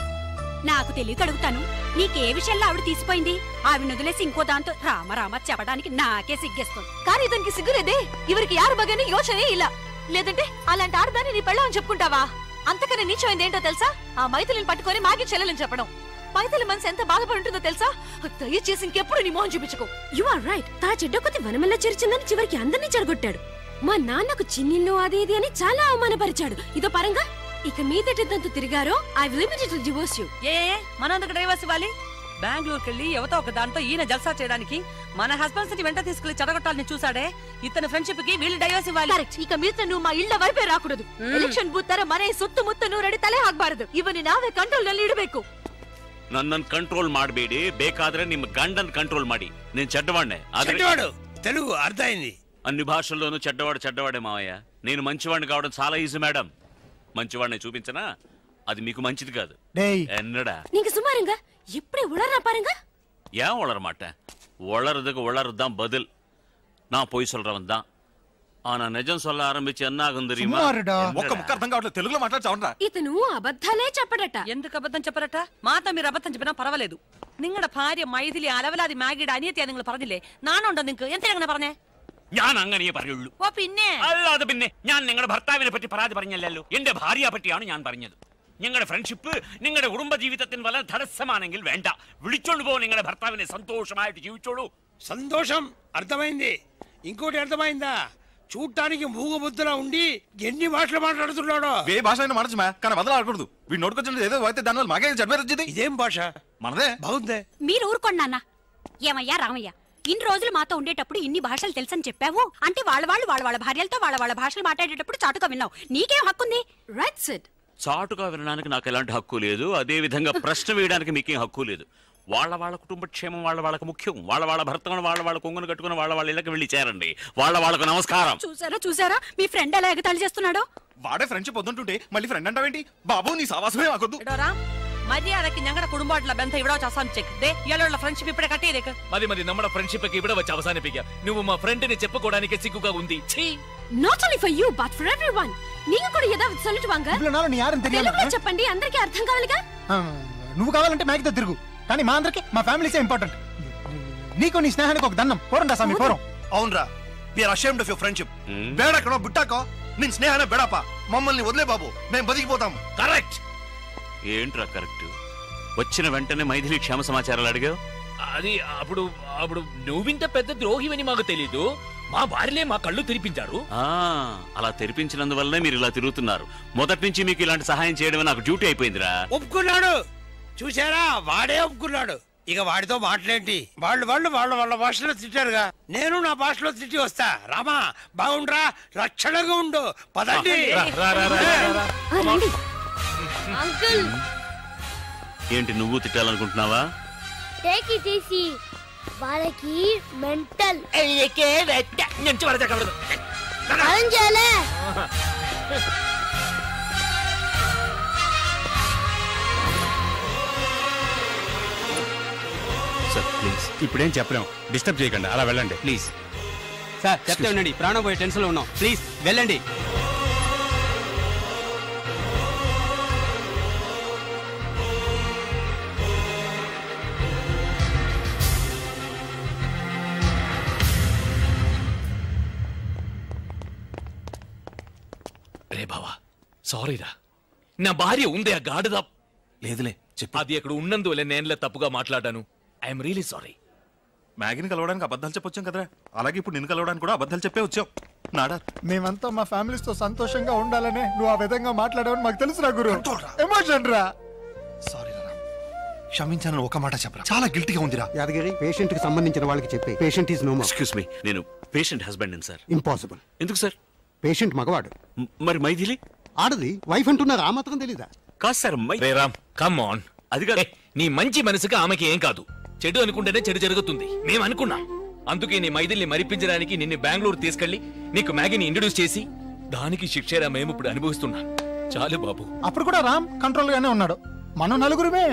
నాకు తెలియక అడుగుతాను, నీకే విషయంలో ఆవిడ తీసిపోయింది? ఆవిడ వదిలేసి ఇంకో దాంతో రామ చెప్పడానికి నాకే సిగ్గేస్తుంది. కానీ ఇతనికి సిగ్గులేదే, ఇవరికి యారు బగని యోచనే ఇలా. లేదంటే అలాంటి ఆడదాన్ని నీ పెళ్ళం అని చెప్పుకుంటావా? అంతకన్నా నీచమైంది ఏంటో తెలుసా? ఆ మైథిలిని పట్టుకొని మాకి చెల్లెలని చెప్పడం. మైథిలి మనసు ఎంత బాధపడి ఉంటుందో తెలుసా? దయచేసి ఇంకెప్పుడు నీ మోహన్ చూపించుకో. You are right. తా చెడ్డ కొద్ది వనమల్ల చేర్చిందని చివరికి అందరినీ చెడగొట్టాడు. మా నాన్నకు చిన్నిల్లు అది ఇది అని చాలా అవమానపరిచాడు. ఇదో పరంగా ఇక మీదటంతా తిరిగారో I will immediately divorce you. మనందుకు డైవర్స్ ఇవ్వాలి? బెంగళూరుకి వెళ్ళి ఎవతో ఒక దాంతో ఈయన జల్సా చేయడానికి మన హస్బెండ్స్ ని వెంట తీసుకెళ్లి చెడగొట్టాలని చూసాడే. ఇతని ఫ్రెండ్షిప్ కి వీళ్ళు డైవర్స్ ఇవ్వాలి. కరెక్ట్. ఇక మీద నువ్వు మా ಇಳ್ಳ ವೈಪೇ ರಾಕೂಡದು. ಎಲೆಕ್ಷನ್ ಬೂತ್ ತರ ಮನೆ ಸುತ್ತಮುತ್ತ ನೂರಡಿ ತಲೆ ಹಾಕಬಾರದು. ಇವನು ನಾವೇ ಕಂಟ್ರೋಲ್ ನಲ್ಲಿ ಇಡಬೇಕು. ನನ್ನನ್ನು ಕಂಟ್ರೋಲ್ ಮಾಡಬೇಡಿ, ಬೇಕಾದ್ರೆ ನಿಮ್ಮ ಗಂಡನ್ ಕಂಟ್ರೋಲ್ ಮಾಡಿ. నేను చెడ్డవాడినే. చెడ్డవాడు తెలుగు అర్థమైంది. అన్ని భాషల్లోనూ చెడ్డవాడే మావయ్య. నేను మంచివాడిని కావడం చాలా ఈజీ మేడం. మంచివాడిని చూపించనా? అది మీకు మంచిది కాదు. ఎన్నడా நீங்க சும்மாருங்க. எப்படி உளறா பாருங்க. ஏன் உளற மாட்டேன்? உளறதுக்கு உளறதுதான் பதில். நான் பொய் சொல்றவன் தான். ஆனா நிஜம் சொல்ல ஆரம்பிச்சு என்ன ஆகும் தெரியுமா? ఒక్క ముక్క అర్థం కావట్లేదు, తెలుగులో మాట్లాడచావరా? ఇతను అబద్ధాలే చెప్పడట. ఎందుకు అబద్ధం చెప్పరట? మాతో మీరు అబద్ధం చెప్పినా పర్వాలేదు. നിങ്ങളുടെ ഭാര്യ മൈഥിലി അലവലാതി മാഗിയുടെ അനിയത്തിയാ നിങ്ങൾ പറഞ്ഞില്ലേ? നാണുണ്ടോ നിങ്ങൾക്ക്? എന്തിനാ അങ്ങനെ പറഞ്ഞേ? ഞാൻ അങ്ങനെ പറയുള്ളൂ. ഓ പിന്നെ അല്ലാതെ പിന്നെ ഞാൻ നിങ്ങളുടെ ഭർത്താവിനെ പറ്റി പരാതി പറഞ്ഞല്ലോ. എന്റെ ഭാര്യയെ പറ്റിയാണ് ഞാൻ പറഞ്ഞത്. നിങ്ങളുടെ ഫ്രണ്ട്ഷിപ്പ് നിങ്ങളുടെ കുടുംബ ജീവിതത്തിന് വല്ല തടസ്സമാണെങ്കിൽ വേണ്ട, വിളിച്ചോണ്ട് പോ നിങ്ങളുടെ ഭർത്താവിനെ. సంతోషമായിട്ട് జీవించోడు. సంతోషం అర్థమైంది. ఇంకోటి అర్థమైందా? చూడటానికి మూగబుద్ధిలా ఉండి ఎన్ని భాషలు మాట్లాడుతున్నాడో. ఏ భాష అయినా మాట్లాడచ్చు, కానీ వదలాడకూడదు. వీడు నోటుకొచ్చిన ఏదో అయితే దానివల్ల మాకే చెడ్డ. ఇదేం భాష? మనదే. బాగుందే. మీరు ఊరుకోండి నాన్న. ఏమయ్యా రామయ్య, ఇన్ని రోజులు మాతో ఉండేటప్పుడు ఇన్ని భాషలు తెలుసని చెప్పావు అంటే వాళ్ళ భార్యలతో వాళ్ళ భాషలు మాట్లాడేటప్పుడు చాటుగా విన్నావు. నీకేం హక్కుంది? Right said. చాటుగా వినడానికి నాకు ఎలాంటి హక్కు లేదు. అదే విధంగా ప్రశ్న వేయడానికి మీకేం హక్కు లేదు. వాళ్ళ కుటుంబ క్షేమం వాళ్ళకి ముఖ్యం. వాళ్ళ భర్తను వాళ్ళ కొంగును కట్టుకుని వాళ్ళ ఇళ్ళకి వెళ్ళి చేరండి. వాళ్ళకు నమస్కారం. చూసారా మీ ఫ్రెండ్ ఎలా ఎగతాళి చేస్తున్నాడో? వాడే ఫ్రెండ్షిప్ వద్దుంటుంటే మళ్ళీ ఫ్రెండ్ అంటావేంటి? బాబు నీ సావాసమే మాకొద్దు. മര്യാദക്ക് ഞങ്ങളുടെ കുടുംബമായിട്ടുള്ള ബന്ധം ഇവിടെ വെച്ച് അവസാനിച്ചേക്ക്. ഇയാളുള്ള ഫ്രണ്ട്ഷിപ്പ് ഇവിടെ കട്ട് ചെയ്തേക്ക്. മതി നമ്മുടെ ഫ്രണ്ട്ഷിപ്പ് ഒക്കെ ഇവിടെ വെച്ച് അവസാനിപ്പിക്കാം. నువ్వు మా ఫ్రెండ్ని చెప్పుకోవడానికి సిగ్గుగా ఉంది. Not only for you but for everyone. நீங்க கூட ஏதாவது சொல்லிட்டு வாங்க. நீ யாரும் தெரியாது. తెలుగులో చెప్పండి, అందరికీ అర్థం కావాలిగా. నువ్వు కావాలంటే మ్యాగీతో తిరుగు, కానీ మా అందరికి మా ఫ్యామిలీసే ఇంపార్టెంట్. నీకు నీ స్నేహానికి ఒక దండం. పోరండా స్వామి పోరం. అవునరా, we are ashamed of your friendship. బేడకనో బుట్టాకో నీ స్నేహానే బెడపా. మమ్మల్ని వదిలే బాబు, మేము బతికిపోతాం. కరెక్ట్. ఏంట్రా కరెక్ట్? వచ్చిన వెంటనే మైథిలి క్షేమ సమాచారాలు అడిగావు. అది అప్పుడు నువ్వింత పెద్ద ద్రోహివని మాకు తెలీదు. మా భార్యలే మా కళ్ళు తెరిపించారు. అలా తెరిపించినందువల్లనే మీరు ఇలా తిరుగుతున్నారు. మొదటి నుంచి మీకు ఇలాంటి సహాయం చేయడమే నాకు డ్యూటీ అయిపోయిందిరా. ఒప్పుకున్నాడు. చూసారా, వాడే ఒప్పుకున్నాడు. ఇక వాడితో మాట్లాడేంటి? వాళ్ళ భాషలో తిట్టారుగా, నేను నా భాషలో తిట్టి వస్తా. రామా బాగుండ్రా, రక్షణగా ఉండు. పదండి. అంకుల్, ఏంటి నువ్వు తిట్టాలనుకుంటున్నావా? Take it easy. వాళ్ళకి మెంటల్. ఇప్పుడేం చెప్పలేం, డిస్టర్బ్ చేయకండి, అలా వెళ్ళండి ప్లీజ్. సార్ చెప్తే ఉండండి, ప్రాణం పోయే టెన్షన్ లో ఉన్నాం. ప్లీజ్ వెళ్ళండి. రే బావా, సారీరా. నా భార్య ఉందే ఆ గాడిద. లేదులే చెప్పు. అది అక్కడ ఉన్నందువల్ల నేనులే తప్పుగా మాట్లాడాను. I'm really sorry. మ్యాగీని కలవడానికి అబద్ధాలు చెప్పొచ్చాం కదరా, అలాగే ఇప్పుడు నిన్ను కలవడానికి కూడా అబద్ధాలు చెప్పే వచ్చాం. నాడా మేమంతా మా ఫ్యామిలీస్ తో సంతోషంగా ఉండాలనే నువ్వు ఆ విధంగా మాట్లాడావని మాకు తెలుసురా గురు. ఎమోషన్ రా. సారీ రా, క్షమించానని ఒక మాట చెప్పరా, చాలా గిల్టీగా ఉందిరా. యాదగిరి, పేషెంట్ కి సంబంధించిన వాళ్ళకి చెప్పి patient is no more. Excuse me, నేను పేషెంట్ హస్బెండ్ సార్. ఇంపాసిబుల్. ఎందుకు సార్? పేషెంట్ మగవాడు. మరి మైథిలి ఆడది. వైఫ్ అంటున్నారు, ఆ మాత్రం తెలీదా? కాదు సార్. Ram come on. అది కాదు, నీ మంచి మనసుకి ఆమెకి ఏం కాదు. చెడు అనుకుంటేనే చెడు జరుగుతుంది. మేము అనుకున్నాం. అందుకే నీ మైథిల్ని మరిపించడానికి నిన్ను బెంగళూరు తీసుకెళ్లి నీకు మ్యాగీని ఇంట్రడ్యూస్ చేసి దానికి శిక్షరా మేము ఇప్పుడు అనుభవిస్తున్నాం. చాలు బాబు. అప్పుడు కూడా రామ్ కంట్రోల్ గానే ఉన్నాడు. మనం నలుగురుమే.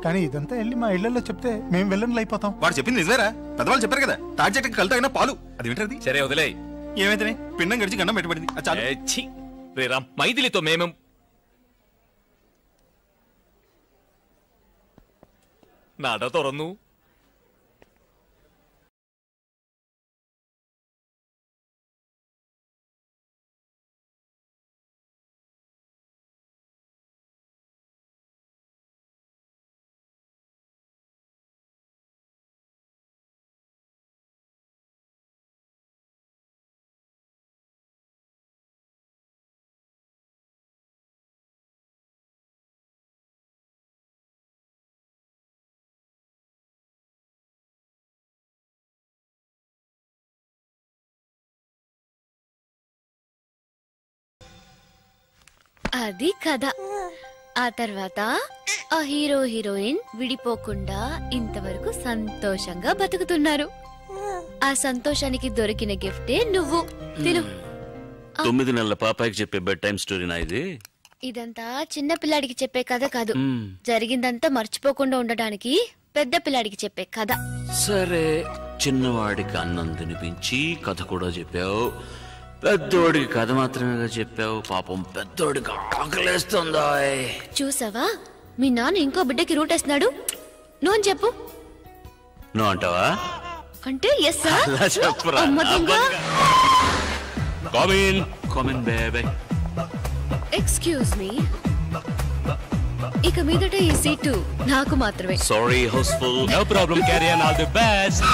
కానీ ఇదంతా వెళ్ళి మా ఇళ్లలో చెప్తే మేము వెళ్ళని అయిపోతాం. వాడు చెప్పింది నిజమేరా, పెద్దవాళ్ళు చెప్పారు కదా, తాటి చెట్టుకి కలుతా అయినా పాలు. అది వింటది. సరే వదిలే. ఏమైతే పిండం గడిచి గండం పెట్టబడింది. రే రామ్, మైథిలితో మేము നട തുറന്നു. అది కథ. ఆ తర్వాత ఆ హీరో హీరోయిన్ విడిపోకుండా ఇంతవరకు సంతోషంగా బతుకుతున్నారు. ఆ సంతోషానికి దొరికిన గిఫ్టే నువ్వు. తిను. 9 నెలల పాపాయికి చెప్పే బెడ్ టైం స్టోరీనా ఇది? ఇదంతా చిన్న పిల్లాడికి చెప్పే కథ కాదు, జరిగిందంతా మర్చిపోకుండా ఉండడానికి పెద్ద పిల్లాడికి చెప్పే కథ. సరే, చిన్నవాడికి అన్నం తినిపించి కథ కూడా చెప్పావు, పెద్దోడికి కథ మాత్రమే చెప్పావు. పాపం పెద్దోడికి ఆకలేస్తుందా? చూసావా, మీ నాన్న ఇంకో బిడ్డకి రూట్ వేస్తున్నాడు. నువ్వు అని చెప్పు. నువ్వు అంటావా? అంటే ఎస్ చెప్పరా. ఎక్స్క్యూజ్ మీ, ఇక మీదట ఈ సీటు నాకు మాత్రమే. Sorry house full. No problem, carry on, all the best.